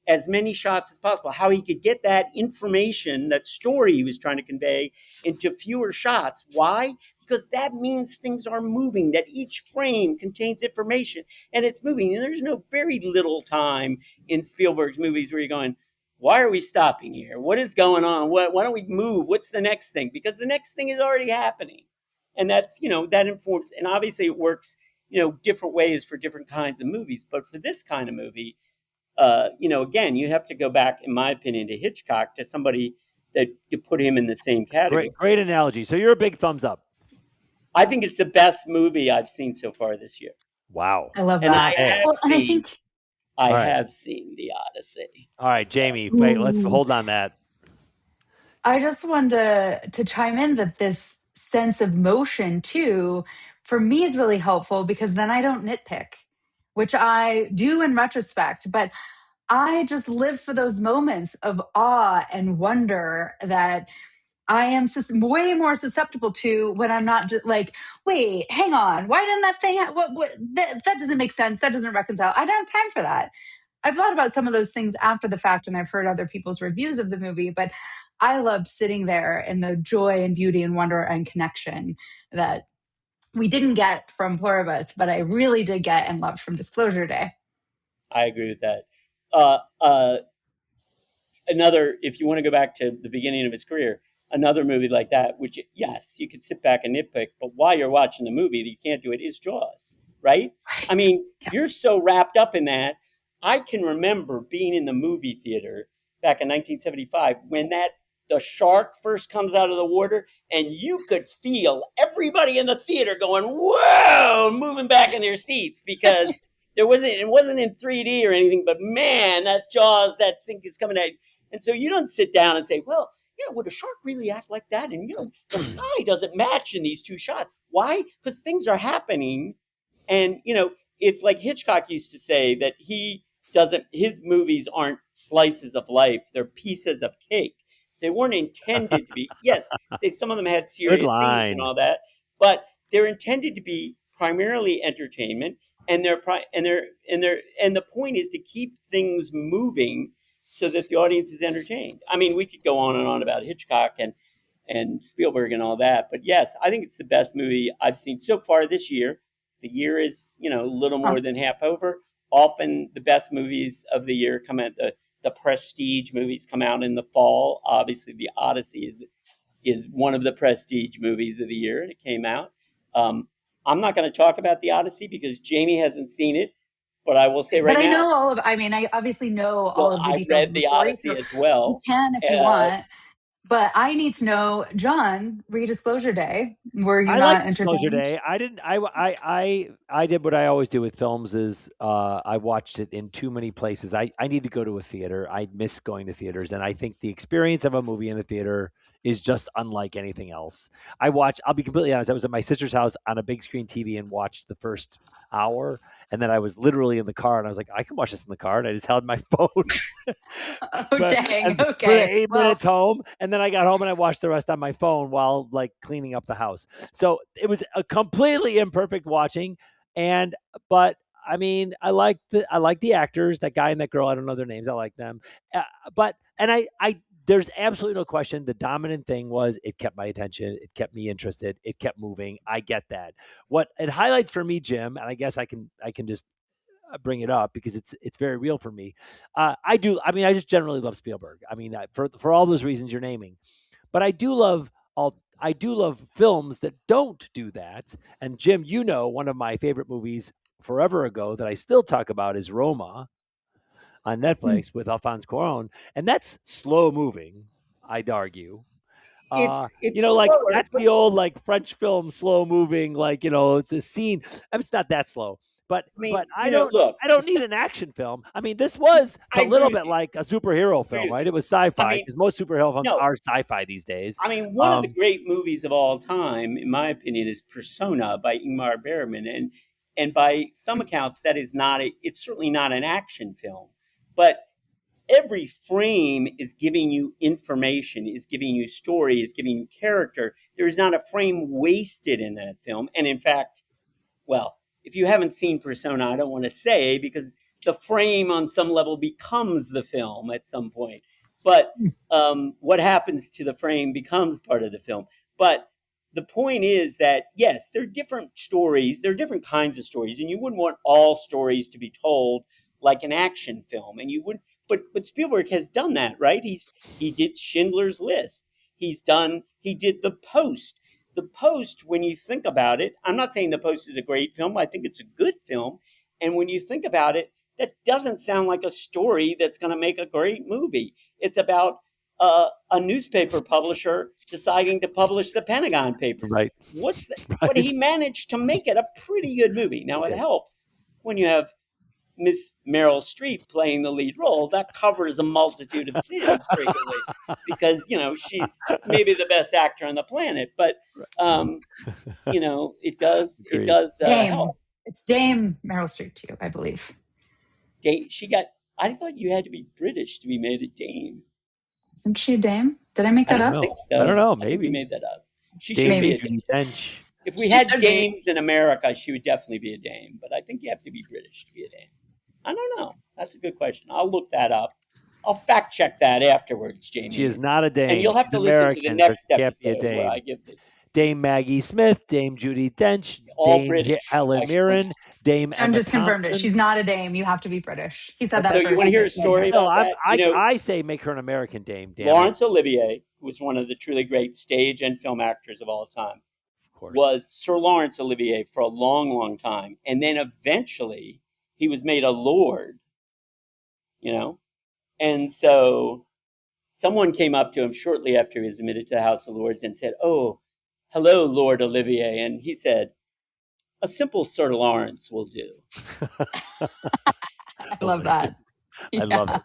as many shots as possible, how he could get that information, that story he was trying to convey, into fewer shots. Why? Because that means things are moving, that each frame contains information and it's moving. And there's very little time in Spielberg's movies where you're going, why are we stopping here? What is going on? Why don't we move? What's the next thing? Because the next thing is already happening. And that's, that informs, and obviously it works, different ways for different kinds of movies. But for this kind of movie, again, you have to go back, in my opinion, to Hitchcock, to somebody that you put him in the same category. Great analogy. So you're a big thumbs up. I think it's the best movie I've seen so far this year. Wow. I love that. And I have seen The Odyssey. All right, Jamie, wait, let's hold on that. I just wanted to chime in that this sense of motion, too, for me is really helpful because then I don't nitpick, which I do in retrospect. But I just live for those moments of awe and wonder that I am way more susceptible to when I'm not just like, wait, hang on. Why didn't that thing, that doesn't make sense. That doesn't reconcile. I don't have time for that. I've thought about some of those things after the fact and I've heard other people's reviews of the movie, but I loved sitting there in the joy and beauty and wonder and connection that we didn't get from Pluribus, but I really did get and loved from Disclosure Day. I agree with that. Another, if you want to go back to the beginning of his career, another movie like that, which, yes, you could sit back and nitpick, but while you're watching the movie, you can't do it, is Jaws, right? I mean, you're so wrapped up in that. I can remember being in the movie theater back in 1975 when the shark first comes out of the water, and you could feel everybody in the theater going, whoa, moving back in their seats because it wasn't in 3D or anything, but man, that Jaws, that thing is coming at you. And so you don't sit down and say, well, would a shark really act like that? And, the sky doesn't match in these two shots. Why? Because things are happening. And, it's like Hitchcock used to say that his movies aren't slices of life. They're pieces of cake. They weren't intended to be, yes, some of them had serious themes and all that, but they're intended to be primarily entertainment. and the point is to keep things moving so that the audience is entertained. I mean, we could go on and on about Hitchcock and Spielberg and all that, but yes, I think it's the best movie I've seen so far this year. The year is, a little more than half over. Often the best movies of the year come out, the prestige movies come out in the fall. Obviously, The Odyssey is one of the prestige movies of the year, and it came out. I'm not going to talk about The Odyssey because Jamie hasn't seen it, but I will say right But I now. know I obviously know all Well, of the I details read of the The story, Odyssey so as you well. can if you want. But I need to know, John, re-disclosure day. Were you I like not Disclosure entertained? Day. I didn't. I did what I always do with films is I watched it in too many places. I need to go to a theater. I miss going to theaters, and I think the experience of a movie in a theater is just unlike anything else. I'll be completely honest. I was at my sister's house on a big screen TV and watched the first hour, and then I was literally in the car, and I was like, I can watch this in the car, and I just held my phone. Oh, but dang. for the Okay. 8 minutes home, and then I got home and I watched the rest on my phone while like cleaning up the house. So it was a completely imperfect watching, but I mean, I like the actors, that guy and that girl. I don't know their names. I like them, but I there's absolutely no question. The dominant thing was it kept my attention. It kept me interested. It kept moving. I get that. What it highlights for me, Jim, and I guess I can just bring it up because it's very real for me. I do. I mean, I just generally love Spielberg. I mean, for all those reasons you're naming, but I do love films that don't do that. And Jim, one of my favorite movies forever ago that I still talk about is Roma on Netflix with Alfonso Cuarón, and that's slow moving. I'd argue. It's Like slower, that's but the old like French film, slow moving. Like it's a scene. I mean, it's not that slow, but I mean, look, I don't need an action film. I mean, this was I a agree little with bit you. like a superhero Agree film, with right? you. It was I sci-fi mean, because most superhero films no, are sci-fi these days. I mean, one of the great movies of all time, in my opinion, is Persona by Ingmar Bergman, and by some accounts, that is not it's certainly not an action film, but every frame is giving you information, is giving you story, is giving you character. There is not a frame wasted in that film, and in fact, well, if you haven't seen Persona, I don't want to say because the frame on some level becomes the film at some point. But what happens to the frame becomes part of the film. But the point is that, yes, there are different stories, there are different kinds of stories, and you wouldn't want all stories to be told like an action film. And you would, but Spielberg has done that, right? He did Schindler's List. He did The Post, when you think about it, I'm not saying The Post is a great film. I think it's a good film. And when you think about it, that doesn't sound like a story that's going to make a great movie. It's about a newspaper publisher deciding to publish the Pentagon Papers. Right. But Right. he managed to make it a pretty good movie. Now, it helps when you have Miss Meryl Streep playing the lead role. That covers a multitude of sins frequently because, she's maybe the best actor on the planet. But, it Agreed. does Dame. help. It's Dame Meryl Streep too, I believe. I thought you had to be British to be made a dame. Isn't she a dame? Did I make I that don't up? think so. I don't know. I think we Maybe made that up. She Dame should be Maybe. a dame. Judi Dench. If we She had should be. dames in America, she would definitely be a dame. But I think you have to be British to be a dame. I don't know. That's a good question. I'll look that up. I'll fact check that afterwards, Jamie. She is not a dame. And you'll have She's to listen to the American, so next she can't be a episode where I dame. give this. Dame Maggie Smith, Dame Judi Dench, All Dame British, Helen I should point Mirren, Dame John Emma just confirmed it. Thompson. She's not a dame. You have to be British. He said that So first. you want to hear a but story No, about that? I say make her an American dame. Damn Laurence it. Olivier, who was one of the truly great stage and film actors of all time, Of course. was Sir Laurence Olivier for a long, long time. And then eventually he was made a lord, And so someone came up to him shortly after he was admitted to the House of Lords and said, "Oh, hello, Lord Olivier." And he said, "A simple Sir Lawrence will do." I love that. I love it.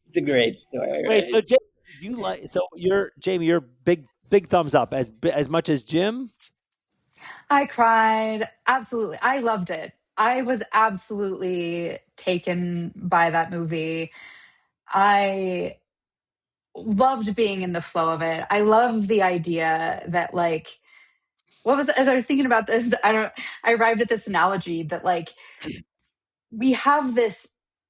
It's a great story. Wait, Right? so Jamie, do you like? So Jamie, you're big thumbs up as much as Jim. I cried. Absolutely. I loved it. I was absolutely taken by that movie. I loved being in the flow of it. I love the idea that, like, as I was thinking about this, I arrived at this analogy that like we have this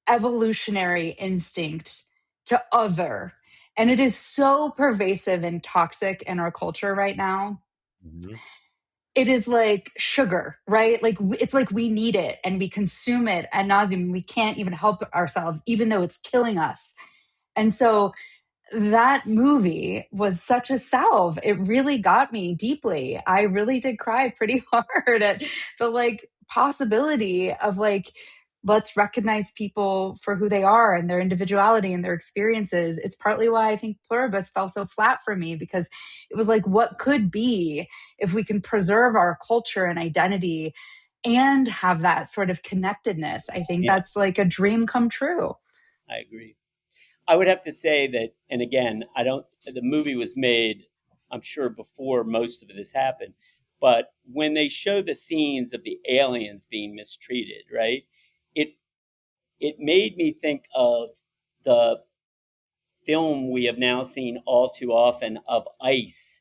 evolutionary instinct to other, and it is so pervasive and toxic in our culture right now. Mm-hmm. It is like sugar, right? Like it's like we need it and we consume it ad nauseum. We can't even help ourselves, even though it's killing us. And so that movie was such a salve. It really got me deeply. I really did cry pretty hard at the like possibility of like, let's recognize people for who they are and their individuality and their experiences. It's partly why I think Pluribus fell so flat for me, because it was like, what could be if we can preserve our culture and identity and have that sort of connectedness? I think that's like a dream come true. I agree. I would have to say that, and again, the movie was made, I'm sure, before most of this happened, but when they show the scenes of the aliens being mistreated, right, it made me think of the film we have now seen all too often of ICE,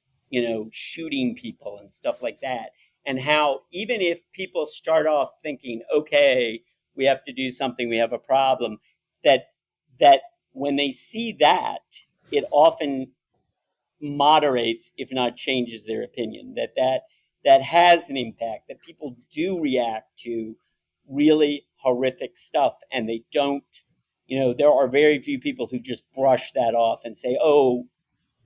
shooting people and stuff like that. And how even if people start off thinking, okay, we have to do something, we have a problem, that when they see that, it often moderates, if not changes their opinion. That has an impact. That people do react to really horrific stuff, and they don't. There are very few people who just brush that off and say, "Oh,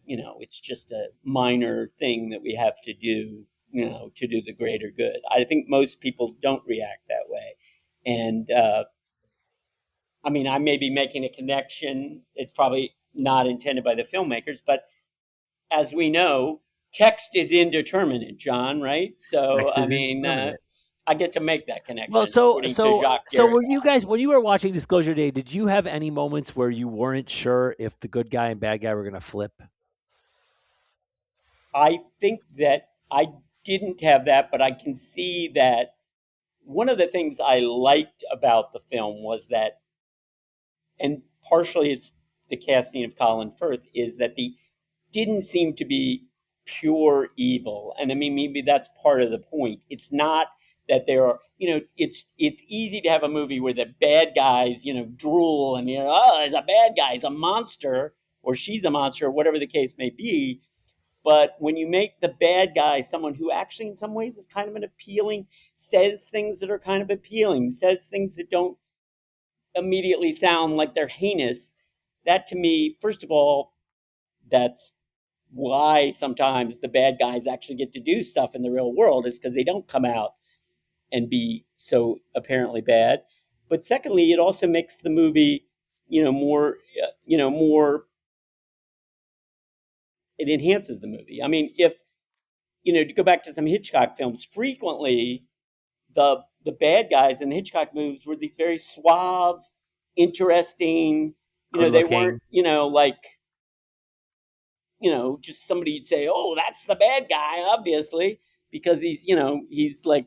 it's just a minor thing that we have to do, to do the greater good." I think most people don't react that way, and I mean, I may be making a connection. It's probably not intended by the filmmakers, but as we know, text is indeterminate, John, right? So, I mean, I get to make that connection. Well, so were you guys, when you were watching Disclosure Day, did you have any moments where you weren't sure if the good guy and bad guy were going to flip? I think that I didn't have that, but I can see that one of the things I liked about the film was that, and partially it's the casting of Colin Firth, is that the didn't seem to be pure evil. And I mean, maybe that's part of the point. It's not that there are, it's easy to have a movie where the bad guys, drool and, oh, there's a bad guy, he's a monster, or she's a monster, or whatever the case may be. But when you make the bad guy someone who actually in some ways is kind of an appealing, says things that are kind of appealing, says things that don't immediately sound like they're heinous, that to me, first of all, that's why sometimes the bad guys actually get to do stuff in the real world, is because they don't come out and be so apparently bad. But secondly, it also makes the movie, more, it enhances the movie. I mean, if, to go back to some Hitchcock films, frequently the bad guys in the Hitchcock movies were these very suave, interesting, they weren't, like, just somebody you'd say, oh, that's the bad guy, obviously, because he's like,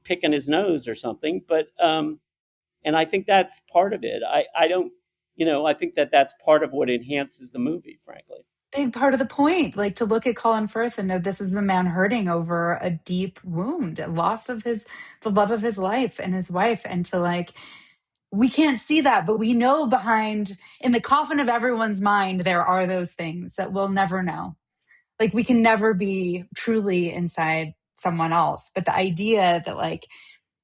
picking his nose or something. But, and I think that's part of it. I don't, I think that's part of what enhances the movie, frankly. Big part of the point, like to look at Colin Firth and know this is the man hurting over a deep wound, a loss of the love of his life and his wife. And to like, we can't see that, but we know behind, in the coffin of everyone's mind, there are those things that we'll never know. Like we can never be truly inside someone else. But the idea that like,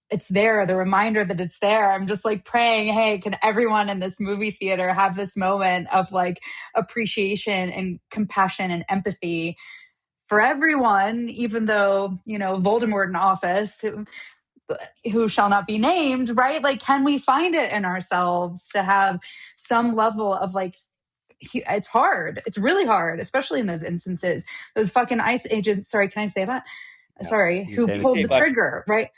it's there, the reminder that it's there. I'm just like praying, hey, can everyone in this movie theater have this moment of like appreciation and compassion and empathy for everyone, even though, Voldemort in office, who shall not be named, right? Like, can we find it in ourselves to have some level of like, it's hard. It's really hard, especially in those instances. Those fucking ICE agents, sorry, can I say that? No, sorry, who pulled the trigger, right?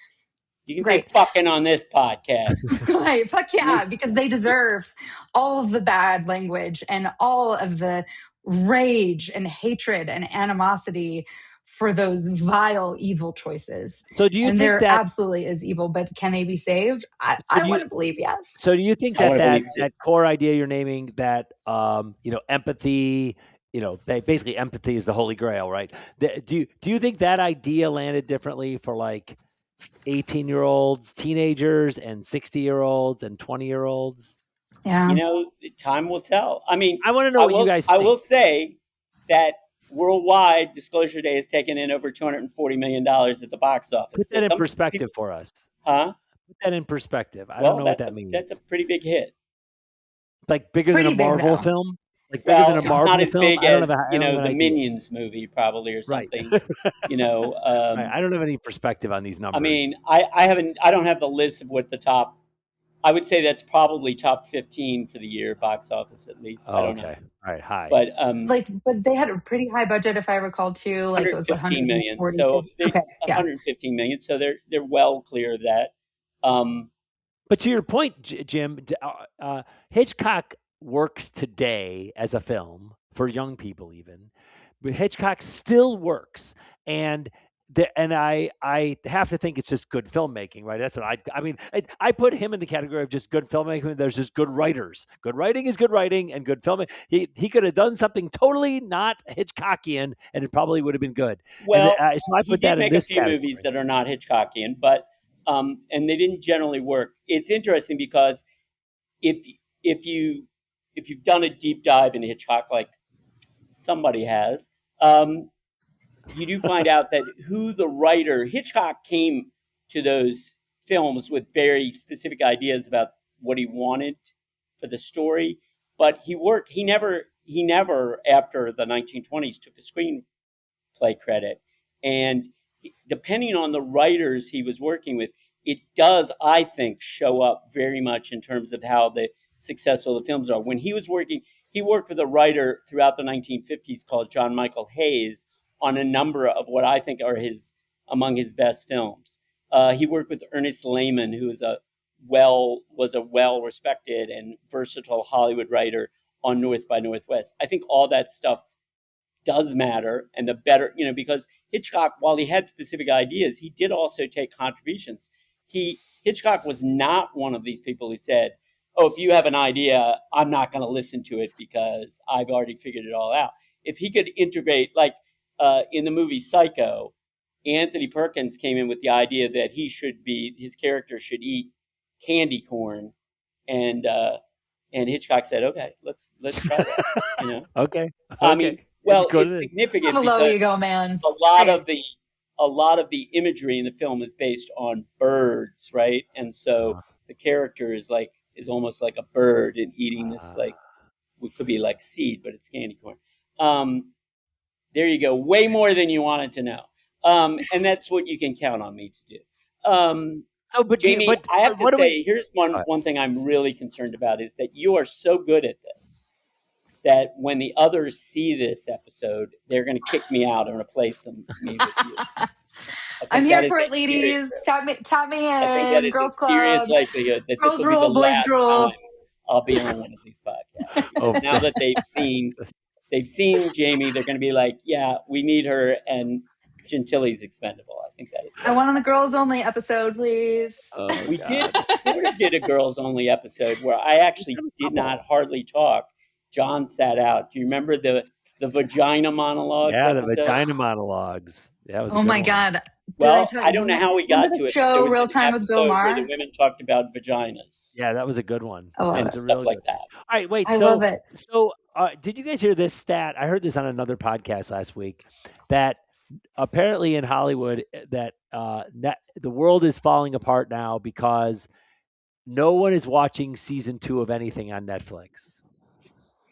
You can say fucking on this podcast. Right. Fuck yeah, because they deserve all of the bad language and all of the rage and hatred and animosity for those vile, evil choices. So do you think there that absolutely is evil, but can they be saved? I want to believe yes. So do you think that core idea you're naming, that empathy basically empathy is the holy grail, right? Do you think that idea landed differently for like 18-year-olds, teenagers, and 60-year-olds and 20-year-olds? Yeah. Time will tell. I mean, I want to know what you guys I think. will say that worldwide, Disclosure Day has taken in over $240 million at the box office. Put that in perspective for us. Huh? Put that in perspective. I don't know what that means. That's a pretty big hit. Like bigger than a Marvel though. film? Like bigger than a Marvel it's not as film? big I don't as, have I don't have an the idea. Minions movie probably or Right. something. Right. I don't have any perspective on these numbers. I mean, I don't have the list of what the top. I would say that's probably top 15 for the year box office at least. I don't know. All right, high. But but they had a pretty high budget if I recall too. Like it was 115 million. So 115 million. So they're well clear of that. But to your point, Jim, Hitchcock works today as a film for young people, even. But Hitchcock still works, and I have to think it's just good filmmaking, right? That's what I mean. I put him in the category of just good filmmaking. There's just good writers. Good writing is good writing, and good filmmaking. He could have done something totally not Hitchcockian, and it probably would have been good. Well, so I put that in this category. He did make a few movies that are not Hitchcockian, but and they didn't generally work. It's interesting because if you've done a deep dive into Hitchcock, like somebody has, you do find out that who the writer. Hitchcock came to those films with very specific ideas about what he wanted for the story, but he never after the 1920s took a screenplay credit, and depending on the writers he was working with, it does, I think, show up very much in terms of how the successful the films are. When he was working, he worked with a writer throughout the 1950s called John Michael Hayes on a number of what I think are among his best films. He worked with Ernest Lehman, who was a well-respected and versatile Hollywood writer on North by Northwest. I think all that stuff does matter, and the better, because Hitchcock, while he had specific ideas, he did also take contributions. Hitchcock was not one of these people who said, "Oh, if you have an idea, I'm not going to listen to it because I've already figured it all out." If he could integrate, like in the movie Psycho, Anthony Perkins came in with the idea that his character should eat candy corn, and Hitchcock said, "Okay, let's try that." Okay. I mean, it's significant Hello, because you go, man. a lot of the imagery in the film is based on birds, right? And so the character is almost like a bird and eating this what could be like seed, but it's candy corn. There you go. Way more than you wanted to know. And that's what you can count on me to do. Jamie, I have to say, here's one thing I'm really concerned about is that you are so good at this that when the others see this episode, they're going to kick me out and replace me with you. I'm here for it, ladies. Tap me in. I think that is Girls a serious Club. likelihood that Girls this will be rule, the boys last drool. time I'll be on one of these podcasts. Now that they've seen Jamie, they're going to be like, "Yeah, we need her," and Gentili's expendable. I think that is correct. I want on the girls only episode, please. We did a girls only episode where I actually did not hardly talk. John sat out. Do you remember the vagina monologues? Yeah, episode? The vagina monologues. That was. Oh my God. Well, I don't know how we got to it. Show Real Time with Bill Maher, where the women talked about vaginas. Yeah, that was a good one. And stuff like that. All right, wait. I love it. So, did you guys hear this stat? I heard this on another podcast last week that apparently in Hollywood that the world is falling apart now because no one is watching season 2 of anything on Netflix.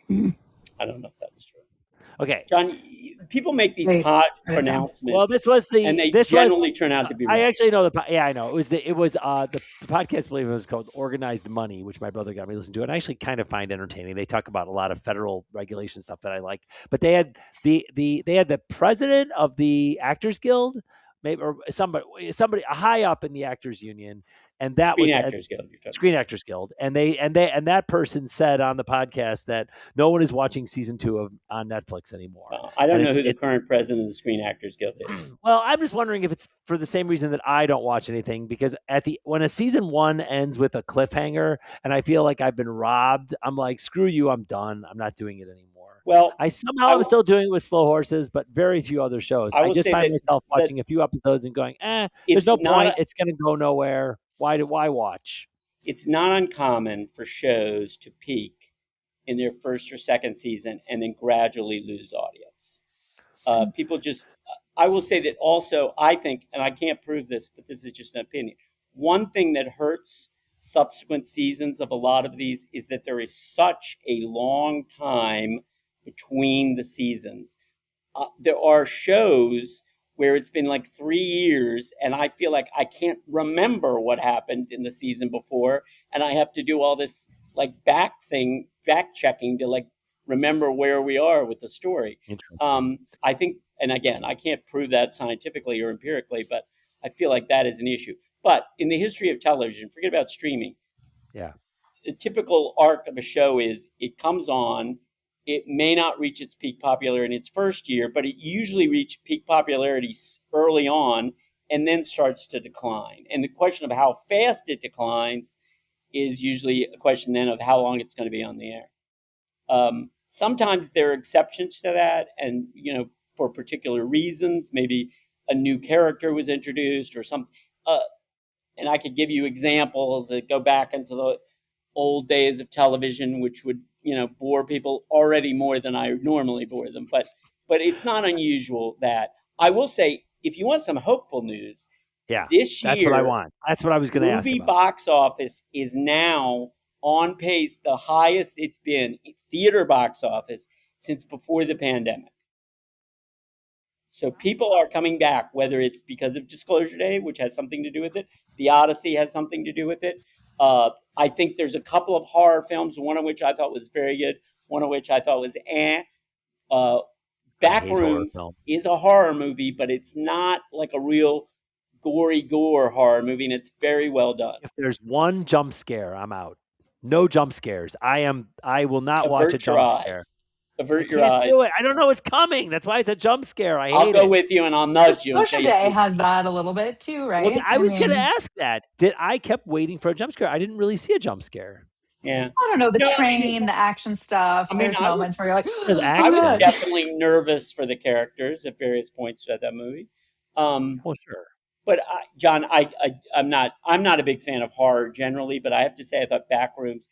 I don't know if that's true. Okay, John, people make these pronouncements. Well, this was and they generally turn out to be wrong. I actually know I know. The podcast, I believe it was called Organized Money, which my brother got me to listen to, and I actually kind of find entertaining. They talk about a lot of federal regulation stuff that I like. But they had the president of the Actors Guild, maybe, or somebody high up in the Actors Union, and that Screen Actors Guild. Screen Actors Guild, and that person said on the podcast that no one is watching season 2 on Netflix anymore. I don't know who the current president of the Screen Actors Guild is. Well, I'm just wondering if it's for the same reason that I don't watch anything, because when a season 1 ends with a cliffhanger and I feel like I've been robbed, I'm like, screw you, I'm done. I'm not doing it anymore. Well, I somehow am still doing it with Slow Horses, but very few other shows. I I will just say find that myself watching a few episodes and going, there's it's no not point. It's going to go nowhere. Why watch? it's not uncommon for shows to peak in their first or second season and then gradually lose audience. People just, I will say that also, I think, and I can't prove this, but this is just an opinion. One thing that hurts subsequent seasons of a lot of these is that there is such a long time between the seasons. There are shows where it's been like 3 years and I feel like I can't remember what happened in the season before. And I have to do all this like back checking to like remember where we are with the story. Interesting. I think, and again, I can't prove that scientifically or empirically, but I feel like that is an issue. But in the history of television, forget about streaming. Yeah. The typical arc of a show is it comes on, it may not reach its peak popularity in its first year, but it usually reaches peak popularity early on and then starts to decline. And the question of how fast it declines is usually a question then of how long it's going to be on the air. Sometimes there are exceptions to that, and for particular reasons, maybe a new character was introduced or something. And I could give you examples that go back into the old days of television, which would bore people already more than I normally bore them. But it's not unusual that I will say, if you want some hopeful news, this year that's what I want. That's what I was going to ask movie about. box office is now on pace, the highest it's been theater box office since before the pandemic. So people are coming back, whether it's because of Disclosure Day, which has something to do with it. The Odyssey has something to do with it. I think there's a couple of horror films, one of which I thought was very good, one of which I thought was Backrooms is a horror movie, but it's not like a real gory gore horror movie, and it's very well done. If there's one jump scare, I'm out. No jump scares. I will not watch a jump scare. Avert your can't eyes. do it. I don't know what's coming. That's why it's a jump scare. I'll go with you and I'll nudge you. Disclosure Day had that a little bit too, right? Well, I was going to ask that. I kept waiting for a jump scare. I didn't really see a jump scare. Yeah. I don't know, the train, the action stuff. There's moments where you're like, I was definitely nervous for the characters at various points throughout that movie. Well, sure. But John, I'm not a big fan of horror generally, but I have to say I thought Backrooms,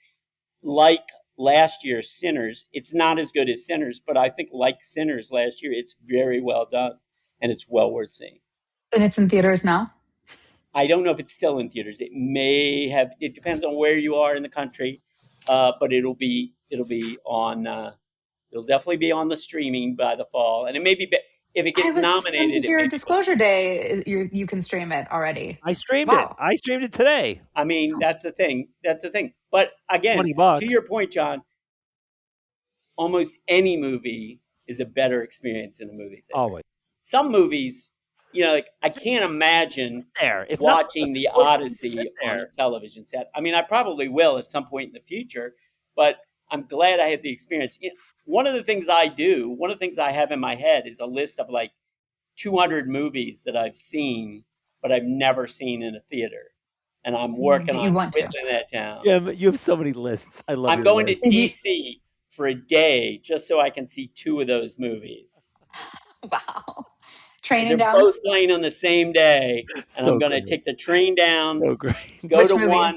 like last year's Sinners, it's not as good as Sinners, but I think like Sinners last year, it's very well done and it's well worth seeing. And it's in theaters now? I don't know if it's still in theaters. It depends on where you are in the country, but it'll definitely be on the streaming by the fall. And it may be, if it gets nominated. Your Disclosure Day, you can stream it already. I streamed it. I streamed it today. I mean, that's the thing. But again, $20. To your point, John, almost any movie is a better experience in a movie theater. Always. Some movies, like I can't imagine watching the Odyssey on a television set. I mean, I probably will at some point in the future, but I'm glad I had the experience. One of the things I have in my head is a list of like 200 movies that I've seen, but I've never seen in a theater. And I'm working on whittling that down. Yeah, you have so many lists. I love. I'm going to DC for a day just so I can see 2 of those movies. Wow. Training down. They're both playing on the same day, and I'm going to take the train down. So great. Go to one.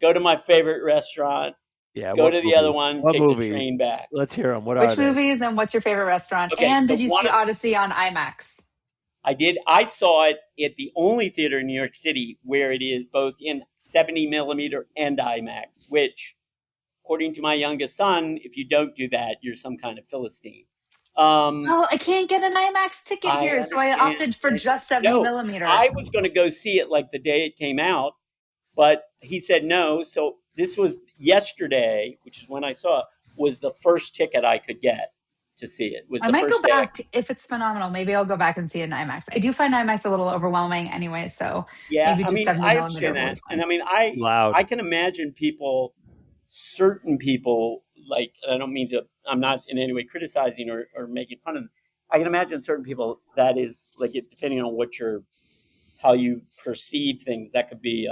Go to my favorite restaurant. Yeah. Go to the other one. Take the train back. Let's hear them. Which movies and what's your favorite restaurant? Okay, and did you see Odyssey on IMAX? I did. I saw it at the only theater in New York City where it is both in 70 millimeter and IMAX, which, according to my youngest son, if you don't do that, you're some kind of Philistine. I can't get an IMAX ticket here, so I opted for just 70 millimeter. I was going to go see it like the day it came out, but he said no. So this was yesterday, which is when I saw it, was the first ticket I could get to see it. I might go back if it's phenomenal. Maybe I'll go back and see it in IMAX. I do find IMAX a little overwhelming anyway, so maybe just 70 I millimeter. Understand that. And I mean, I can imagine certain people, like, I don't mean to, I'm not in any way criticizing or making fun of them. I can imagine certain people that is like, depending on how you perceive things, that could be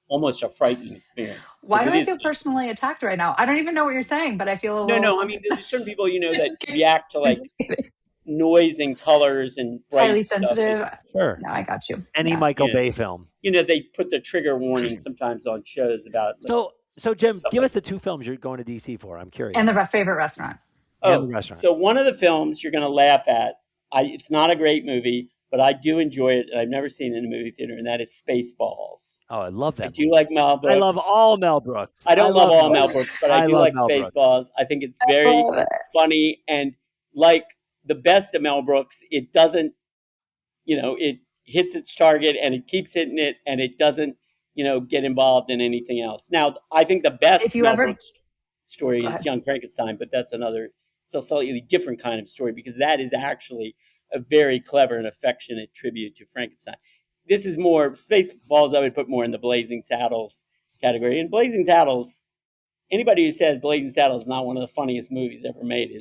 almost a frightening experience. Why do It I is feel personally attacked right now? I don't even know what you're saying, but I feel a little. no. I mean, there's certain people, that Just kidding. react to like Just kidding. noise and colors and Highly bright stuff. sensitive. Sure. No, I got you. Any Yeah. Michael Yeah. Bay film. They put the trigger warning sometimes on shows about. So Jim, stuff give like us the 2 films you're going to DC for. I'm curious. And the favorite restaurant. And the restaurant. So one of the films you're going to laugh at. It's not a great movie, but I do enjoy it, and I've never seen it in a movie theater, and that is Spaceballs. Oh, I love that. I do like Mel Brooks. I love all Mel Brooks. I don't love all Mel Brooks, but I do love like Mel Brooks. Spaceballs. I think it's very funny, and like the best of Mel Brooks, it doesn't, it hits its target and it keeps hitting it, and it doesn't, get involved in anything else. Now, I think the best Mel Brooks story is Young Frankenstein, but that's it's a slightly different kind of story because that is actually a very clever and affectionate tribute to Frankenstein. This is more Spaceballs. I would put more in the Blazing Saddles category. And Blazing Saddles, anybody who says Blazing Saddles is not one of the funniest movies ever made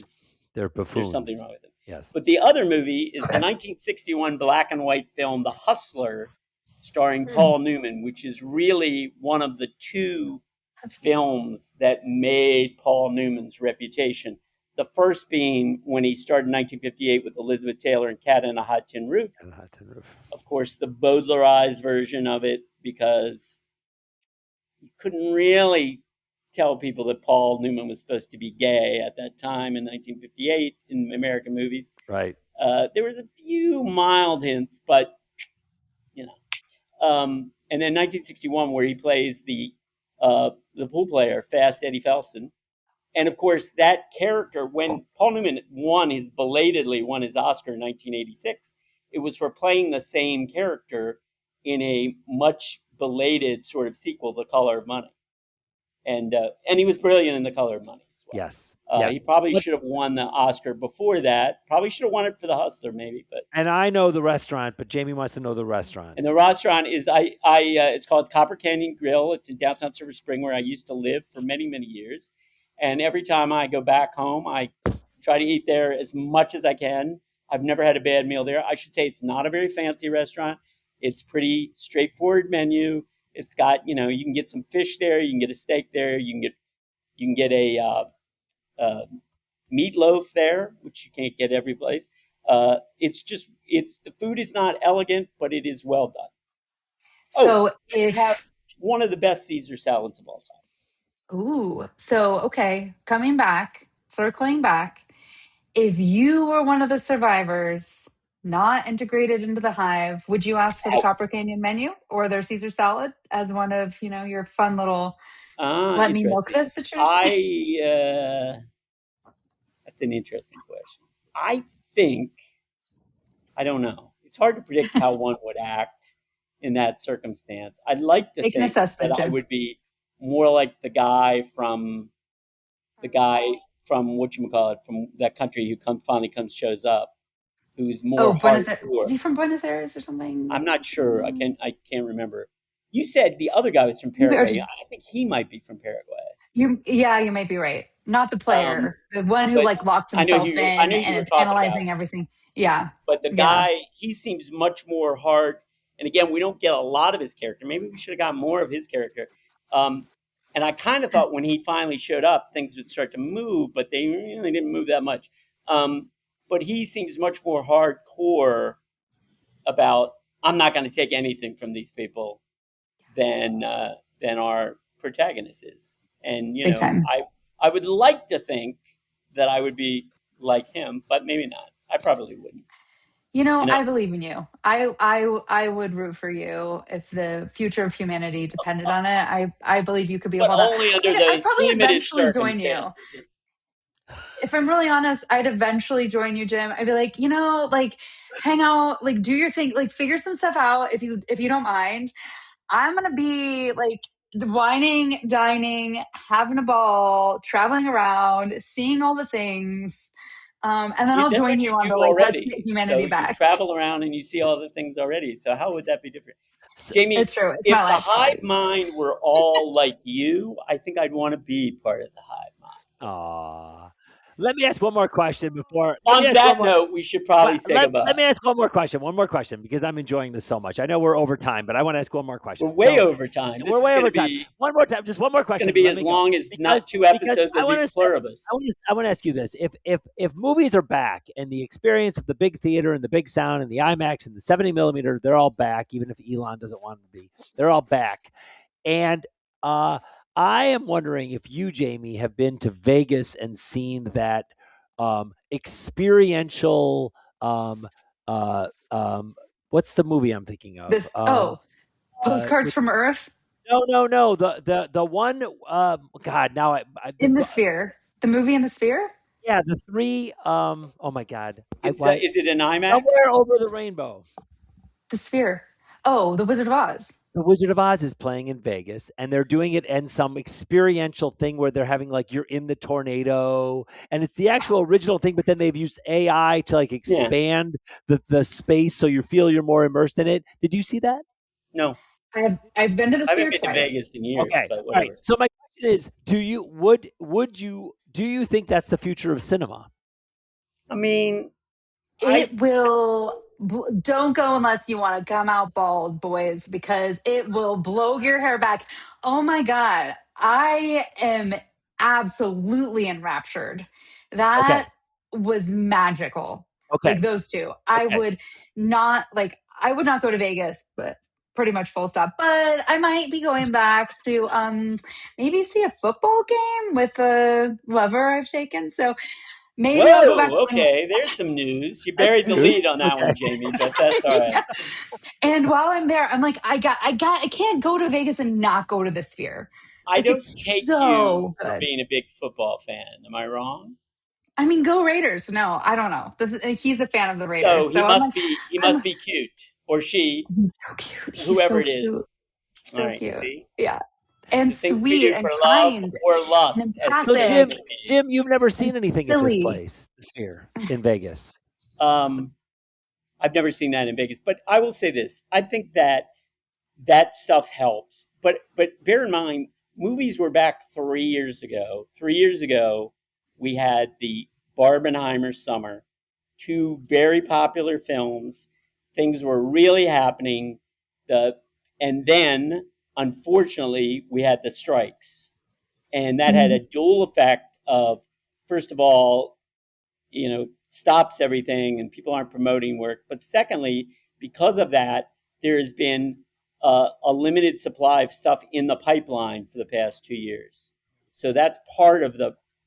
they're buffoons. There's something wrong with it. Yes. But the other movie is the 1961 black and white film The Hustler, starring Paul Newman, which is really one of the 2 films that made Paul Newman's reputation. The first being when he started in 1958 with Elizabeth Taylor and Cat in a Hot Tin Roof. Of course, the Baudelarized version of it, because you couldn't really tell people that Paul Newman was supposed to be gay at that time in 1958 in American movies. Right. There was a few mild hints, but, and then 1961, where he plays the pool player, Fast Eddie Felson. And of course, that character, when Paul Newman belatedly won his Oscar in 1986, it was for playing the same character in a much belated sort of sequel, The Color of Money. And he was brilliant in The Color of Money as well. Yes. He probably should have won the Oscar before that. Probably should have won it for The Hustler, maybe. And I know the restaurant, but Jamie wants to know the restaurant. And the restaurant is it's called Copper Canyon Grill. It's in downtown Silver Spring, where I used to live for many, many years. And every time I go back home, I try to eat there as much as I can. I've never had a bad meal there. I should say it's not a very fancy restaurant. It's pretty straightforward menu. It's got, you can get some fish there. You can get a steak there. You can get a meatloaf there, which you can't get every place. The food is not elegant, but it is well done. So if have one of the best Caesar salads of all time. Ooh. So, okay. Circling back. If you were one of the survivors not integrated into the hive, would you ask for the Copper Canyon menu or their Caesar salad as one of, your fun little let me milk this situation? That's an interesting question. I don't know. It's hard to predict how one would act in that circumstance. I'd like to think that I would be more like the guy from whatchamacallit, from that country who finally shows up, who's more hardcore. Is he from Buenos Aires or something? I'm not sure. I can't remember. You said the other guy was from Paraguay. I think he might be from Paraguay. You might be right. Not the player, the one who locks himself in and is analyzing everything. Yeah. But the guy, he seems much more hard. And again, we don't get a lot of his character. Maybe we should have got more of his character. And I kind of thought when he finally showed up, things would start to move, but they really didn't move that much. But he seems much more hardcore about, I'm not going to take anything from these people than our protagonist is. And, I would like to think that I would be like him, but maybe not. I probably wouldn't. I believe in you. I would root for you if the future of humanity depended on it. I believe you could be a part of that. Only under those limited circumstances. Join you. If I'm really honest, I'd eventually join you, Jim. I'd be like, hang out, do your thing, figure some stuff out if you don't mind. I'm gonna be whining, dining, having a ball, traveling around, seeing all the things. And then I'll join you on the let's get humanity back. You travel around and you see all the things already. So how would that be different? Jamie, it's true. If the hive mind were all like you, I think I'd want to be part of the hive mind. Aww. Let me ask one more question before. On that note, we should probably say goodbye. Let me ask one more question, because I'm enjoying this so much. I know we're over time, but I want to ask one more question. We're way over time. We're way over time. One more time, just one more question. It's going to be as long as not 2 episodes of the Pluribus. I want to ask you this: if movies are back and the experience of the big theater and the big sound and the IMAX and the 70 millimeter, they're all back. Even if Elon doesn't want them to be, they're all back. And I am wondering if you, Jamie, have been to Vegas and seen that experiential. What's the movie I'm thinking of? Postcards from Earth. No. The one. God, now In the Sphere. The movie In the Sphere. Yeah, the three. Oh my God. Is it an IMAX? Somewhere Over the Rainbow. The Sphere. Oh, The Wizard of Oz. The Wizard of Oz is playing in Vegas, and they're doing it in some experiential thing where they're having like you're in the tornado, and it's the actual original thing, but then they've used AI to like expand the space so you feel you're more immersed in it. Did you see that? No. I've been to the Sphere twice. I haven't been to Vegas in years. Okay, but all right. So my question is, do you think that's the future of cinema? I mean, it will. Don't go unless you want to come out bald, boys, because it will blow your hair back. Oh my God. I am absolutely enraptured. That was magical. Okay. Like those two. I would not go to Vegas, but pretty much full stop. But I might be going back to maybe see a football game with a lover I've taken. So maybe I'll go back. Okay, there's some news. You buried the lead on that one, Jamie, but that's all right. Yeah. And while I'm there, I'm like, I can't go to Vegas and not go to the Sphere. I don't take you for being a big football fan. Am I wrong? I mean, go Raiders. No, I don't know. He's a fan of the Raiders. So he must be cute, or she. He's so cute. Whoever it is. So all right, cute. See? Yeah. And sweet and for kind. Love or lust. So Jim, you've never seen anything at this place, the Sphere in Vegas. I've never seen that in Vegas, but I will say this: I think that stuff helps. But bear in mind, movies were back 3 years ago. 3 years ago, we had the Barbenheimer Summer, 2 very popular films. Things were really happening. And then, unfortunately, we had the strikes. And that had a dual effect of, first of all, stops everything and people aren't promoting work. But secondly, because of that, there has been a limited supply of stuff in the pipeline for the past 2 years. So that's part of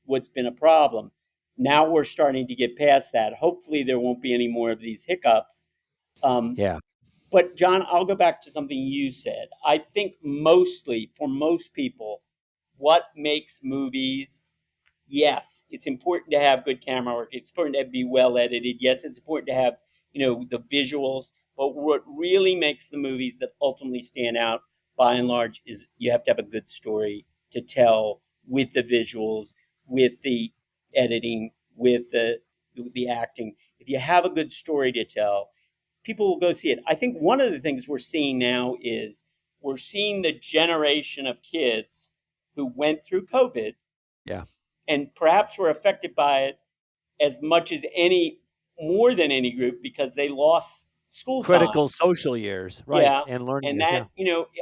what's been a problem. Now we're starting to get past that. Hopefully there won't be any more of these hiccups. But John, I'll go back to something you said. I think mostly, for most people, what makes movies, yes, it's important to have good camera work. It's important to be well edited. Yes, it's important to have, the visuals. But what really makes the movies that ultimately stand out, by and large, is you have to have a good story to tell with the visuals, with the editing, with the acting. If you have a good story to tell, people will go see it. I think one of the things we're seeing now is we're seeing the generation of kids who went through COVID. Yeah. And perhaps were affected by it as much as more than any group, because they lost school critical time. Social years, right? Yeah. And learning. And that,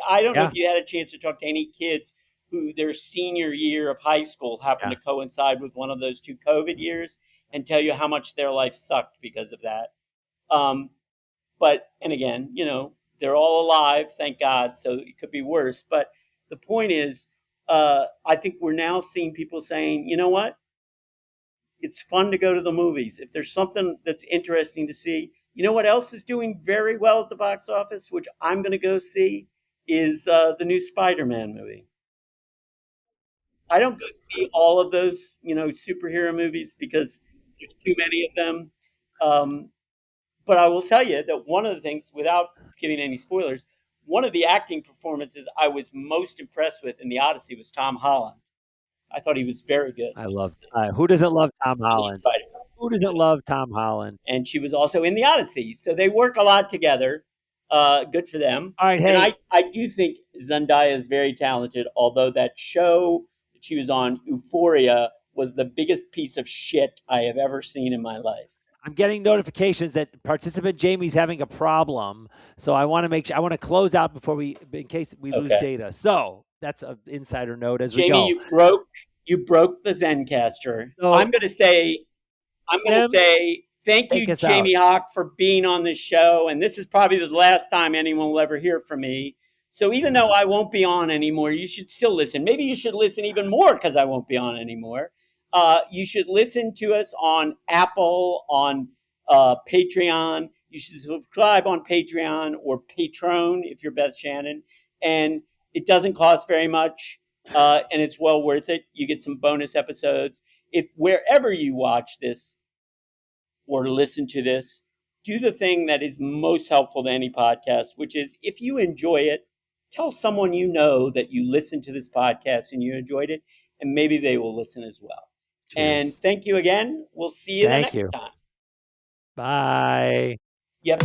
I don't know if you had a chance to talk to any kids who their senior year of high school happened to coincide with one of those 2 COVID years, and tell you how much their life sucked because of that. And again, they're all alive, thank God, so it could be worse. But the point is, I think we're now seeing people saying, you know what? It's fun to go to the movies. If there's something that's interesting to see, you know what else is doing very well at the box office, which I'm going to go see, is the new Spider-Man movie. I don't go see all of those, superhero movies because there's too many of them. But I will tell you that one of the things, without giving any spoilers, one of the acting performances I was most impressed with in The Odyssey was Tom Holland. I thought he was very good. I loved. Who doesn't love Tom Holland? Who doesn't love Tom Holland? And she was also in The Odyssey, so they work a lot together. Good for them. All right, hey. And I do think Zendaya is very talented, although that show that she was on, Euphoria, was the biggest piece of shit I have ever seen in my life. I'm getting notifications that participant Jamie's having a problem. So I want to make sure, I want to close out before in case we lose data. So that's an insider note as we go. Jamie, you broke the Zencaster. So, I'm going to say thank you, Jaime Haak, for being on this show. And this is probably the last time anyone will ever hear from me. So even though I won't be on anymore, you should still listen. Maybe you should listen even more because I won't be on anymore. You should listen to us on Apple, on Patreon. You should subscribe on Patreon or Patron if you're Beth Shannon. And it doesn't cost very much, and it's well worth it. You get some bonus episodes. If wherever you watch this or listen to this, do the thing that is most helpful to any podcast, which is if you enjoy it, tell someone you know that you listened to this podcast and you enjoyed it, and maybe they will listen as well. Cheers. And thank you again. We'll see you the next time. Bye. Yep.